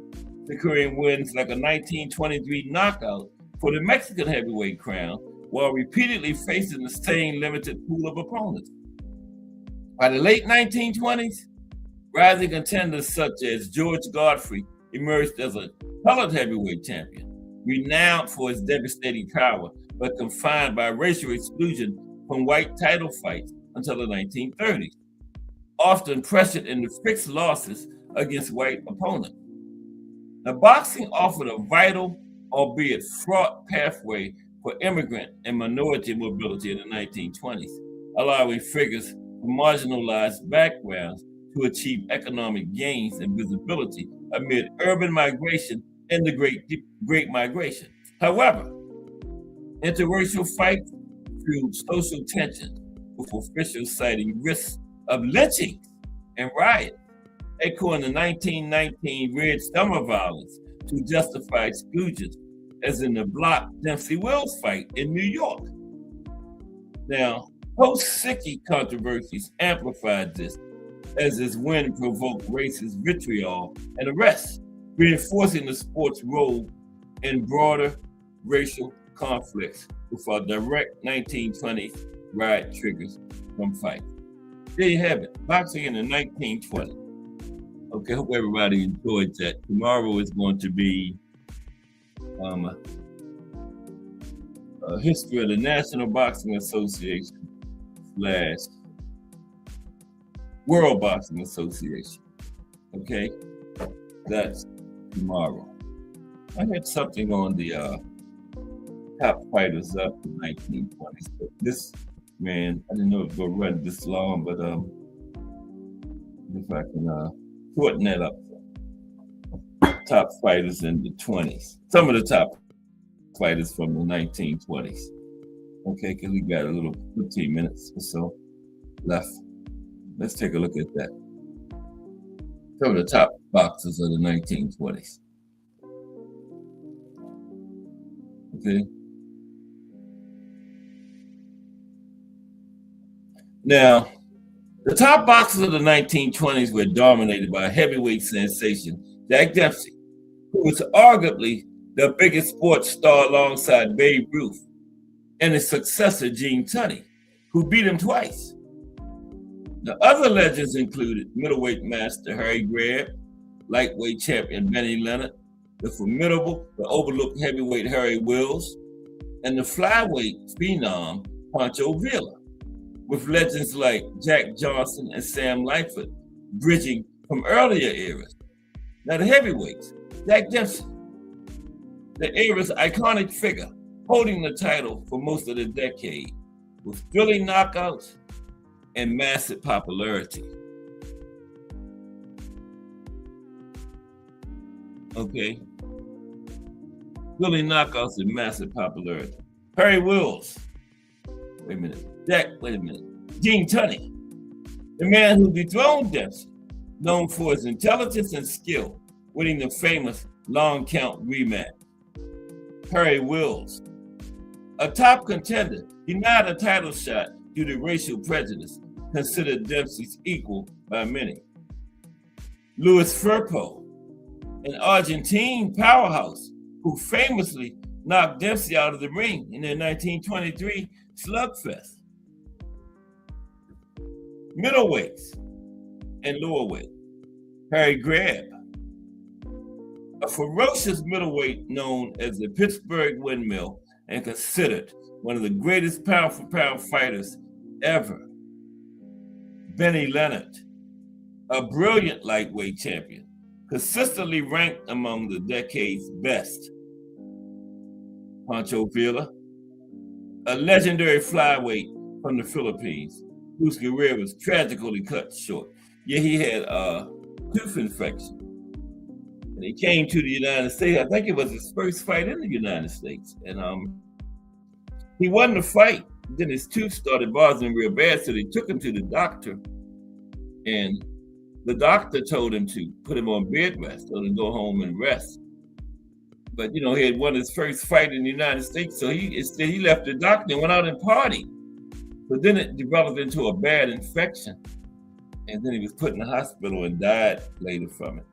securing wins like a 1923 knockout for the Mexican heavyweight crown, while repeatedly facing the same limited pool of opponents. By the late 1920s, rising contenders such as George Godfrey emerged as a colored heavyweight champion, renowned for his devastating power, but confined by racial exclusion from white title fights until the 1930s, often pressured into fixed losses against white opponents. Now, boxing offered a vital, albeit fraught, pathway for immigrant and minority mobility in the 1920s, allowing figures from marginalized backgrounds to achieve economic gains and visibility amid urban migration and the Great Migration. However, interracial fights fueled social tension, with officials citing risks of lynching and riots, echoing the 1919 Red Summer violence to justify exclusions, as in the Block Dempsey Wills fight in New York. Now, post-Sikhi controversies amplified this, as his win provoked racist vitriol and arrests, reinforcing the sport's role in broader racial conflicts with our direct 1920s riot triggers from fights. There you have it, boxing in the 1920s. Okay, hope everybody enjoyed that. Tomorrow is going to be a history of the National Boxing Association / World Boxing Association. Okay, that's tomorrow. I had something on the top fighters up in 1920s, but this man, I didn't know it was going to run this long, but if I can shorten that up. Top fighters in the 20s. Some of the top fighters from the 1920s. Okay, because we got a little 15 minutes or so left. Let's take a look at that. Some of the top boxers of the 1920s. Okay. Now, the top boxers of the 1920s were dominated by a heavyweight sensation, Jack Dempsey, who was arguably the biggest sports star alongside Babe Ruth, and his successor, Gene Tunney, who beat him twice. The other legends included middleweight master Harry Greb, lightweight champion Benny Leonard, the formidable but overlooked heavyweight Harry Wills, and the flyweight phenom Pancho Villa, with legends like Jack Johnson and Sam Lightfoot bridging from earlier eras. Now the heavyweights, Jack Dempsey, the era's iconic figure, holding the title for most of the decade, with thrilling knockouts and massive popularity. Okay. Thrilling knockouts and massive popularity. Harry Wills. Wait a minute. Gene Tunney, the man who dethroned Dempsey, known for his intelligence and skill, winning the famous long count rematch. Harry Wills, a top contender, denied a title shot due to racial prejudice, considered Dempsey's equal by many. Louis Firpo, an Argentine powerhouse who famously knocked Dempsey out of the ring in their 1923 slugfest. Middleweights and lowerweight. Harry Greb, a ferocious middleweight known as the Pittsburgh Windmill and considered one of the greatest pound-for-pound fighters ever. Benny Leonard, a brilliant lightweight champion, consistently ranked among the decade's best. Pancho Villa, a legendary flyweight from the Philippines, whose career was tragically cut short. Yeah, he had a tooth infection. And he came to the United States. I think it was his first fight in the United States. And he won the fight. Then his tooth started bothering real bad, so they took him to the doctor. And the doctor told him to put him on bed rest, told him to go home and rest. But, you know, he had won his first fight in the United States, so he left the doctor and went out and partied. But then it developed into a bad infection. And then he was put in the hospital and died later from it.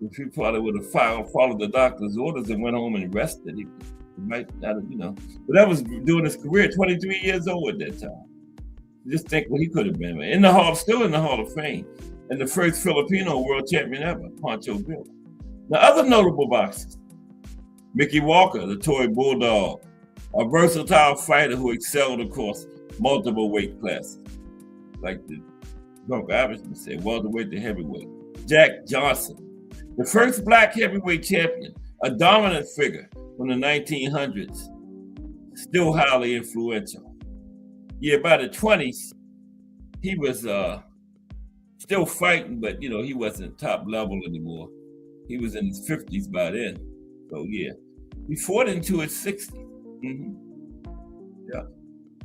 If he probably would have followed the doctor's orders and went home and rested, he might not have, you know. But that was doing his career, 23 years old at that time. Just think what he could have been. Still in the Hall of Fame. And the first Filipino world champion ever, Pancho Villa. Now, other notable boxers. Mickey Walker, the toy bulldog, a versatile fighter who excelled across multiple weight classes, like the Bronco Iverson said, welterweight to heavyweight. Jack Johnson, the first black heavyweight champion, a dominant figure from the 1900s, still highly influential. Yeah, by the 20s, he was still fighting, but you know, he wasn't top level anymore. He was in his 50s by then. So yeah, he fought into his 60s. Mm-hmm. Yeah.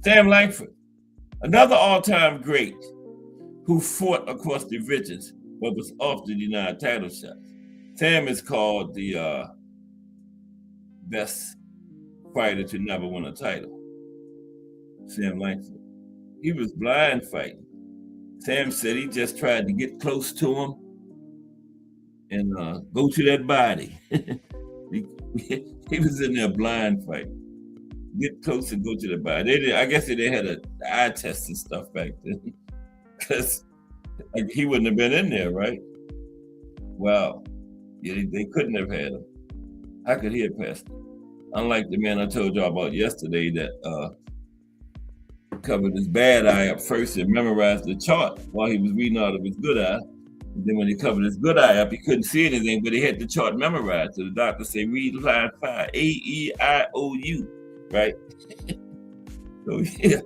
Sam Langford, another all-time great who fought across divisions but was often denied title shots. Sam is called the best fighter to never win a title. Sam Langford. He was blind fighting. Sam said he just tried to get close to him and go to that body. He was in there blind fighting. Get close and go to the body. I guess they had an eye test and stuff back then. Because he wouldn't have been in there, right? Wow. Yeah, they couldn't have had him. How could he have passed him? Unlike the man I told y'all about yesterday that covered his bad eye up first and memorized the chart while he was reading out of his good eye. And then when he covered his good eye up, he couldn't see anything, but he had the chart memorized. So the doctor said, read line 5, A-E-I-O-U, right? So yeah,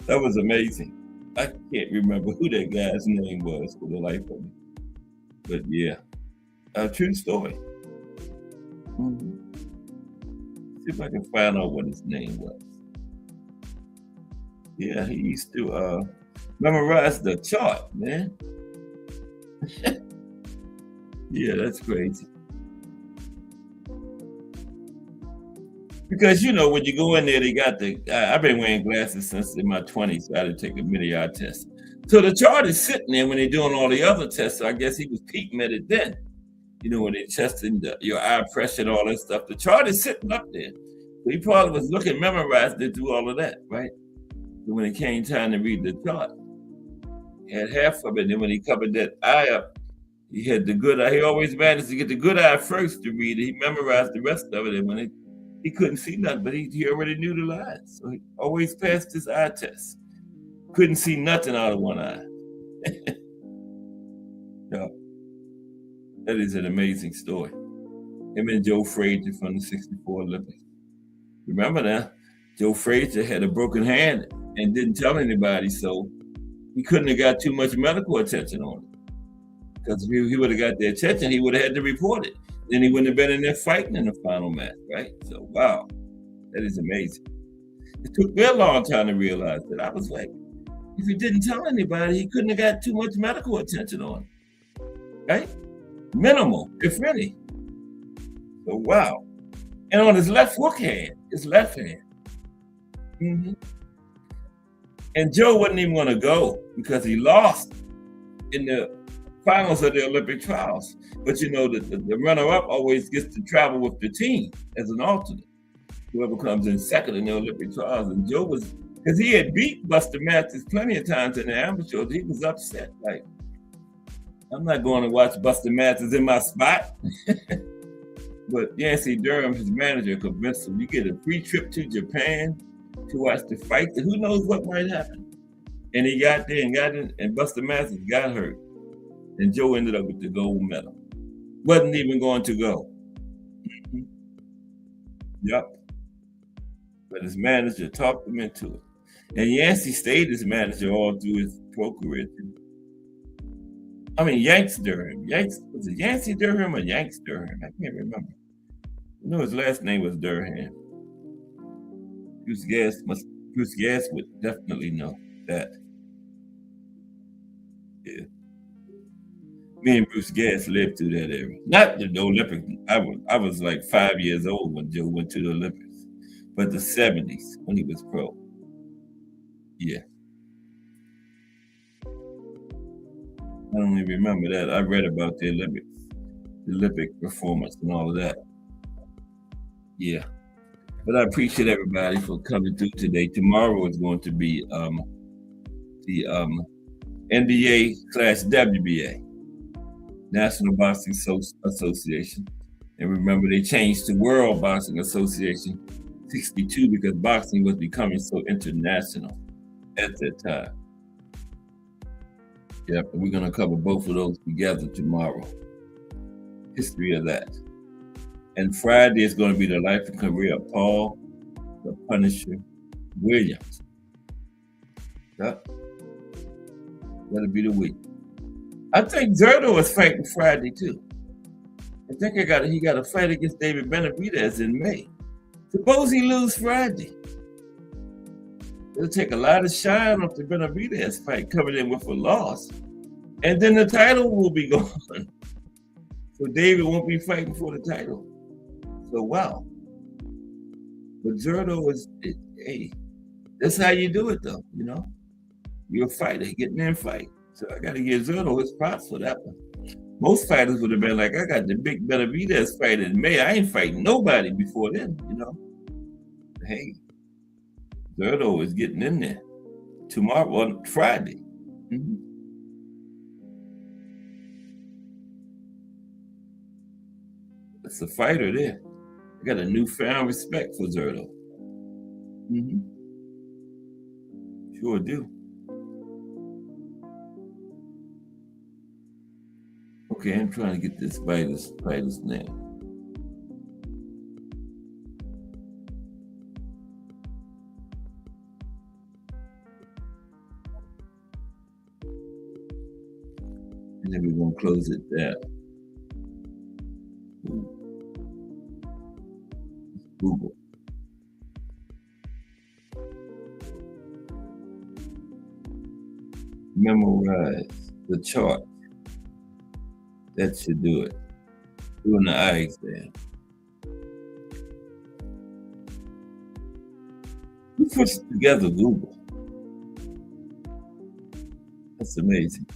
that was amazing. I can't remember who that guy's name was for the life of me. But yeah, a true story. Mm-hmm. See if I can find out what his name was. Yeah, he used to memorize the chart, man. Yeah, that's crazy. Because, you know, when you go in there, they got I've been wearing glasses since in my 20s, so I had to take a midi-eye test. So the chart is sitting there when they're doing all the other tests. So I guess he was peeking at it then. You know, when they're testing your eye pressure and all that stuff. The chart is sitting up there. So he probably was looking, memorized it through all of that, right? So when it came time to read the chart, he had half of it. And then when he covered that eye up, he had the good eye. He always managed to get the good eye first to read it. He memorized the rest of it. And when he couldn't see nothing, but he already knew the lines. So he always passed his eye test. Couldn't see nothing out of one eye. Yeah. That is an amazing story. Him and Joe Frazier from the 64 Olympics. Remember that? Joe Frazier had a broken hand and didn't tell anybody, so he couldn't have got too much medical attention on it. Because if he would have got the attention, he would have had to report it. Then he wouldn't have been in there fighting in the final match, right? So, wow, that is amazing. It took me a long time to realize that. I was like, if he didn't tell anybody, he couldn't have got too much medical attention on it, right? Minimal, if any. So, wow. And on his left hand. Mm-hmm. And Joe wasn't even going to go because he lost in the finals of the Olympic trials. But you know, the runner-up always gets to travel with the team as an alternate. Whoever comes in second in the Olympic trials. And Joe was, because he had beat Buster Matthews plenty of times in the amateurs, he was upset. Like, I'm not going to watch Buster Matthews in my spot. But Yancey Durham, his manager, convinced him, you get a free trip to Japan to watch the fight. Who knows what might happen? And he got there and got in, and Buster Matthews got hurt. And Joe ended up with the gold medal. Wasn't even going to go. Yep. But his manager talked him into it. And Yancey stayed his manager all through his pro career. I mean, Yanks Durham. Was it Yancey Durham or Yanks Durham? I can't remember. I know his last name was Durham. Bruce Gass would definitely know that. Yeah. Me and Bruce Gass lived through that era. Not the Olympics. I was like 5 years old when Joe went to the Olympics, but the 70s when he was pro. Yeah. I don't even remember that. I read about the Olympic performance and all of that. Yeah. But I appreciate everybody for coming through today. Tomorrow is going to be the NBA/WBA, National Boxing Association. And remember, they changed to World Boxing Association 62 because boxing was becoming so international at that time. Yep, and we're going to cover both of those together tomorrow. History of that. And Friday is going to be the life and career of Paul the Punisher Williams. Yep. That'll be the week. I think Zerto is fighting Friday too. I think he got a fight against David Benavidez in May. Suppose he lose Friday. It'll take a lot of shine off the Benavidez fight coming in with a loss. And then the title will be gone. So David won't be fighting for the title. So wow. But Zerto hey, that's how you do it though, you know? You're a fighter, getting in fight. So I gotta give Zerto his props for that one. Most fighters would have been like, I got the big Benavidez fight in May. I ain't fighting nobody before then, you know? Hey, Zerto is getting in there tomorrow, on Friday. Mm-hmm. It's a fighter there. I got a newfound respect for Zerto. Mm-hmm. Sure do. Okay, I'm trying to get this Vitus now. And then we're gonna close it down. Google. Memorize the chart. That should do it. Doing the eye exam. Who puts together Google? That's amazing.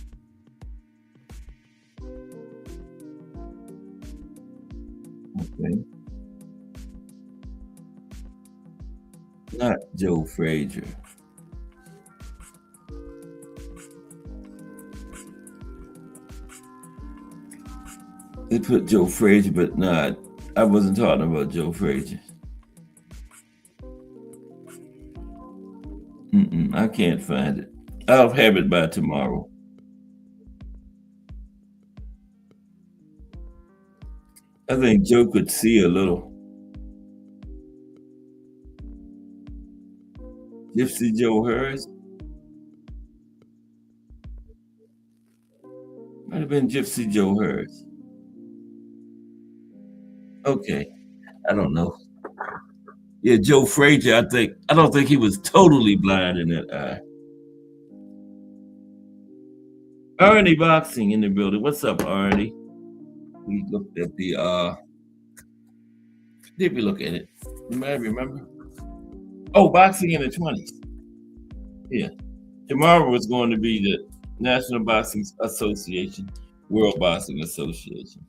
Okay. Not Joe Frazier. They put Joe Frazier, but not. I wasn't talking about Joe Frazier. I can't find it. I'll have it by tomorrow. I think Joe could see a little. Gypsy Joe Harris? Might have been Gypsy Joe Harris. Okay, I don't know. Yeah, Joe Frazier, I don't think he was totally blind in that eye. Arnie Boxing in the building. What's up, Arnie? We looked at did we look at it? You might remember. Oh, boxing in the 20s. Yeah. Tomorrow is going to be the National Boxing Association, World Boxing Association.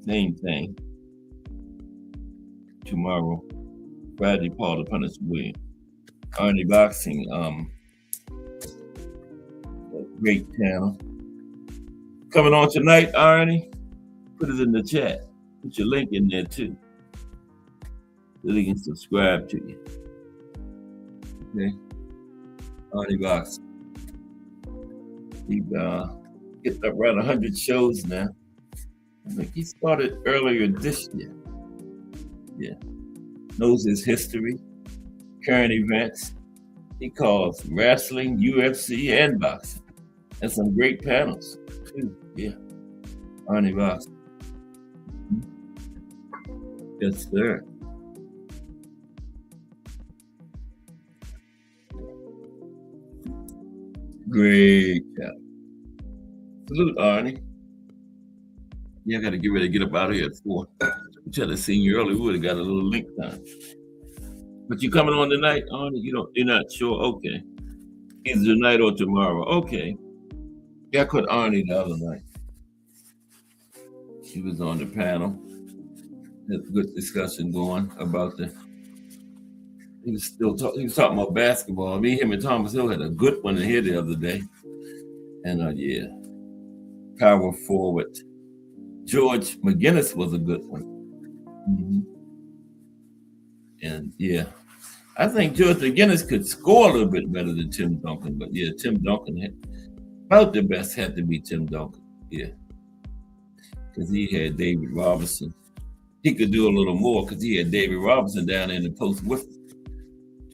Same thing. Tomorrow, Friday, Paul the Punisher Williams. Arnie Boxing, great channel. Coming on tonight, Arnie. Put it in the chat. Put your link in there too, so they can subscribe to you. Okay, Arnie Boxing. He's getting up around 100 shows now. I think he started earlier this year. Yeah, knows his history, current events. He calls wrestling, UFC, and boxing, and some great panels too. Yeah, Arnie Boxing. Yes, sir. Great job. Salute, Arnie. Yeah, I got to get ready to get up out of here at 4. We tried to see you early. We would have got a little link time. But you coming on tonight, Arnie? You're not sure? Okay. Either tonight or tomorrow. Okay. Yeah, I caught Arnie the other night. He was on the panel. Had a good discussion going about he was talking about basketball. Me, him, and Thomas Hill had a good one in here the other day. And yeah, power forward. George McGinnis was a good one. And yeah, I think George McGinnis could score a little bit better than Tim Duncan. But yeah, Tim Duncan about the best had to be Tim Duncan. Yeah, because he had David Robinson. He could do a little more because he had David Robinson down in the post with him.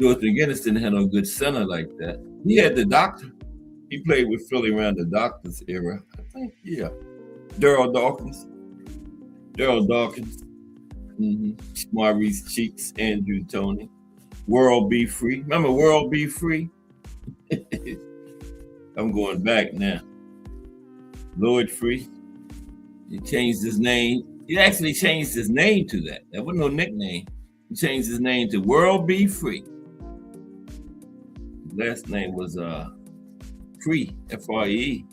George McGinnis didn't have no good center like that. He had the doctor. He played with Philly around the doctor's era. I think, yeah. Daryl Dawkins. Maurice Cheeks, Andrew Toney. World Be Free. Remember World Be Free? I'm going back now. Lloyd Free. He changed his name. He actually changed his name to that. That wasn't no nickname. He changed his name to World Be Free. His last name was Free, F-R-E,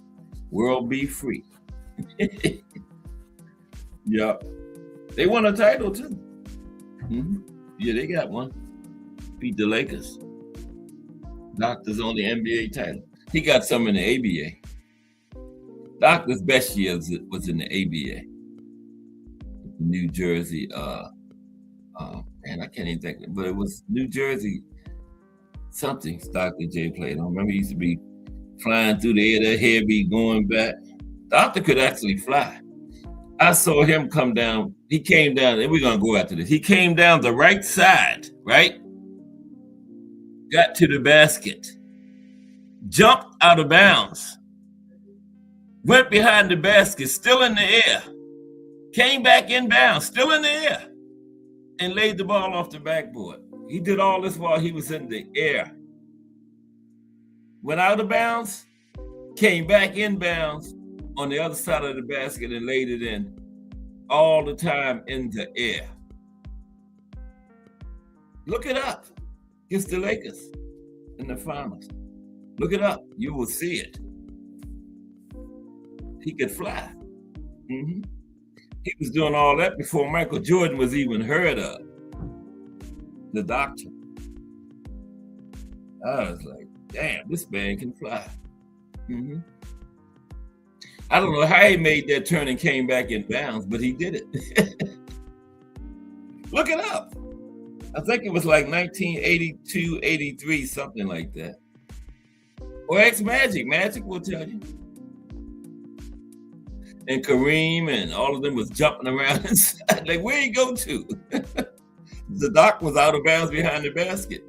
World Be Free. Yep. They won a title too. Yeah, they got one. Beat the Lakers. Doctor's on the NBA title. He got some in the ABA. Doctor's best years was in the ABA. New Jersey, man, I can't even think, but it was New Jersey. something Dr. J played on. Remember, he used to be flying through the air, that hair be going back. Doctor could actually fly. I saw him come down. He came down, and we're going to go after this. He came down the right side, right? Got to the basket, jumped out of bounds, went behind the basket, still in the air, came back in bounds, still in the air, and laid the ball off the backboard. He did all this while he was in the air. Went out of bounds, came back in bounds on the other side of the basket and laid it in, all the time in the air. Look it up. Against the Lakers in the finals. Look it up. You will see it. He could fly. Mm-hmm. He was doing all that before Michael Jordan was even heard of. The doctor. I was like, damn, this man can fly. Mm-hmm. I don't know how he made that turn and came back in bounds, but he did it. Look it up. I think it was like 1982, 83, something like that. Or X Magic. Magic will tell you. And Kareem and all of them was jumping around inside. Like, where you go to? The doc was out of bounds behind the basket.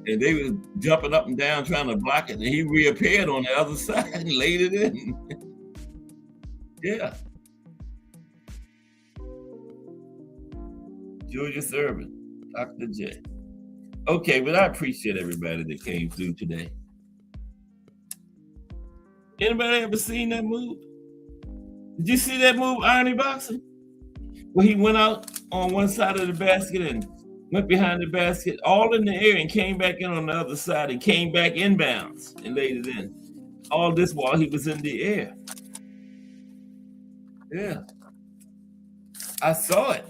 And they was jumping up and down trying to block it. And he reappeared on the other side and laid it in. Yeah. Julius Erving. Dr. J. Okay, but I appreciate everybody that came through today. Anybody ever seen that move? Did you see that move, Irony Boxing? Where he went out on one side of the basket and went behind the basket, all in the air, and came back in on the other side and came back inbounds and laid it in. All this while he was in the air. Yeah. I saw it.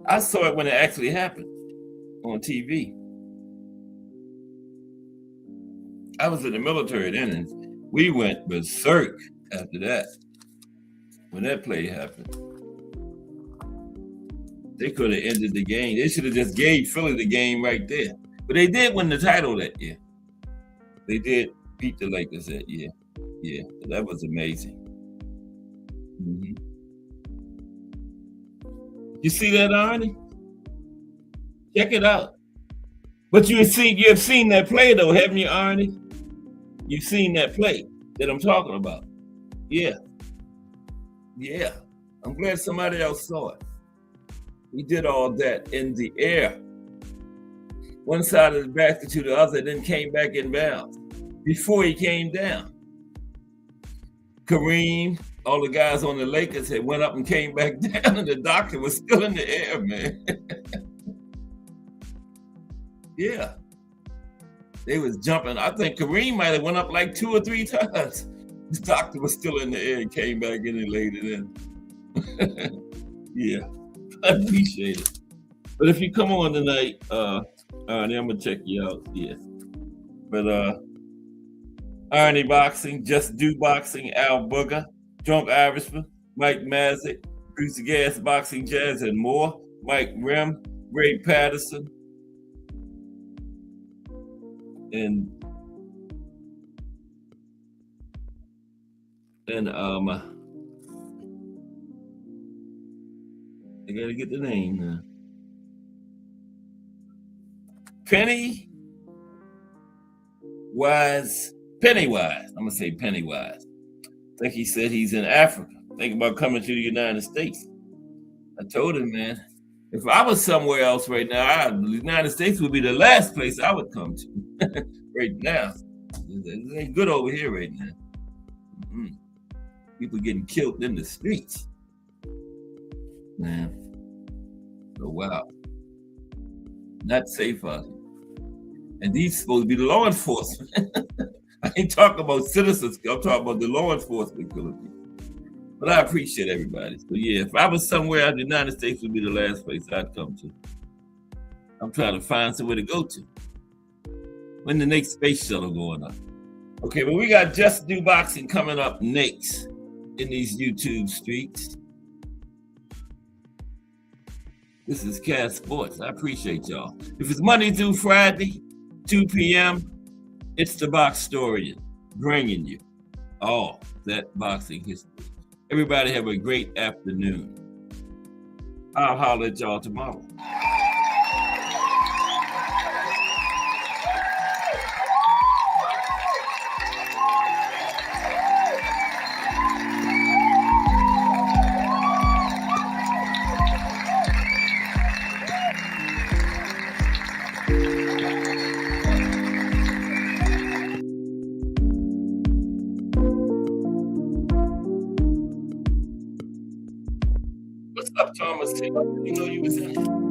I saw it when it actually happened. On TV. I was in the military then, and we went berserk after that. When that play happened, they could have ended the game. They should have just gave Philly the game right there. But they did win the title that year. They did beat the Lakers that year. Yeah, that was amazing. Mm-hmm. You see that, Arnie? Check it out. But you have seen that play though, haven't you, Arnie? You've seen that play that I'm talking about. Yeah. Yeah. I'm glad somebody else saw it. He did all that in the air. One side of the basket to the other, then came back in bounds before he came down. Kareem, all the guys on the Lakers had went up and came back down, and the doctor was still in the air, man. Yeah. They was jumping. I think Kareem might have went up like 2 or 3 times. The doctor was still in the air and came back in and laid it in. Yeah. I appreciate it. But if you come on tonight, Arnie, I'm gonna check you out. Yeah. But Arnie Boxing, Just Do Boxing, Al Booger, Drunk Irishman, Mike Mazik, Bruce Gas Boxing Jazz, and more. Mike Rim, Ray Patterson, and I gotta get the name now. Pennywise. I'm gonna say Pennywise. I think he said he's in Africa. Think about coming to the United States. I told him, man, if I was somewhere else right now, the United States would be the last place I would come to. Right now, it ain't good over here right now. Mm-hmm. People getting killed in the streets, man. Oh wow, not safe out here. And these supposed to be the law enforcement. I ain't talking about citizens. I'm talking about the law enforcement killing people. But I appreciate everybody. So yeah, if I was somewhere out in the United States, would be the last place I'd come to. I'm trying to find somewhere to go to. When the next space shuttle going up? Okay, but we got Just Do Boxing coming up next in these YouTube streets. This is Cass Sports. I appreciate y'all. If it's Monday through Friday, 2 p.m., it's the Boxtorian bringing you all that boxing history. Everybody have a great afternoon. I'll holler at y'all tomorrow. What's up, Thomas? You know you was in it.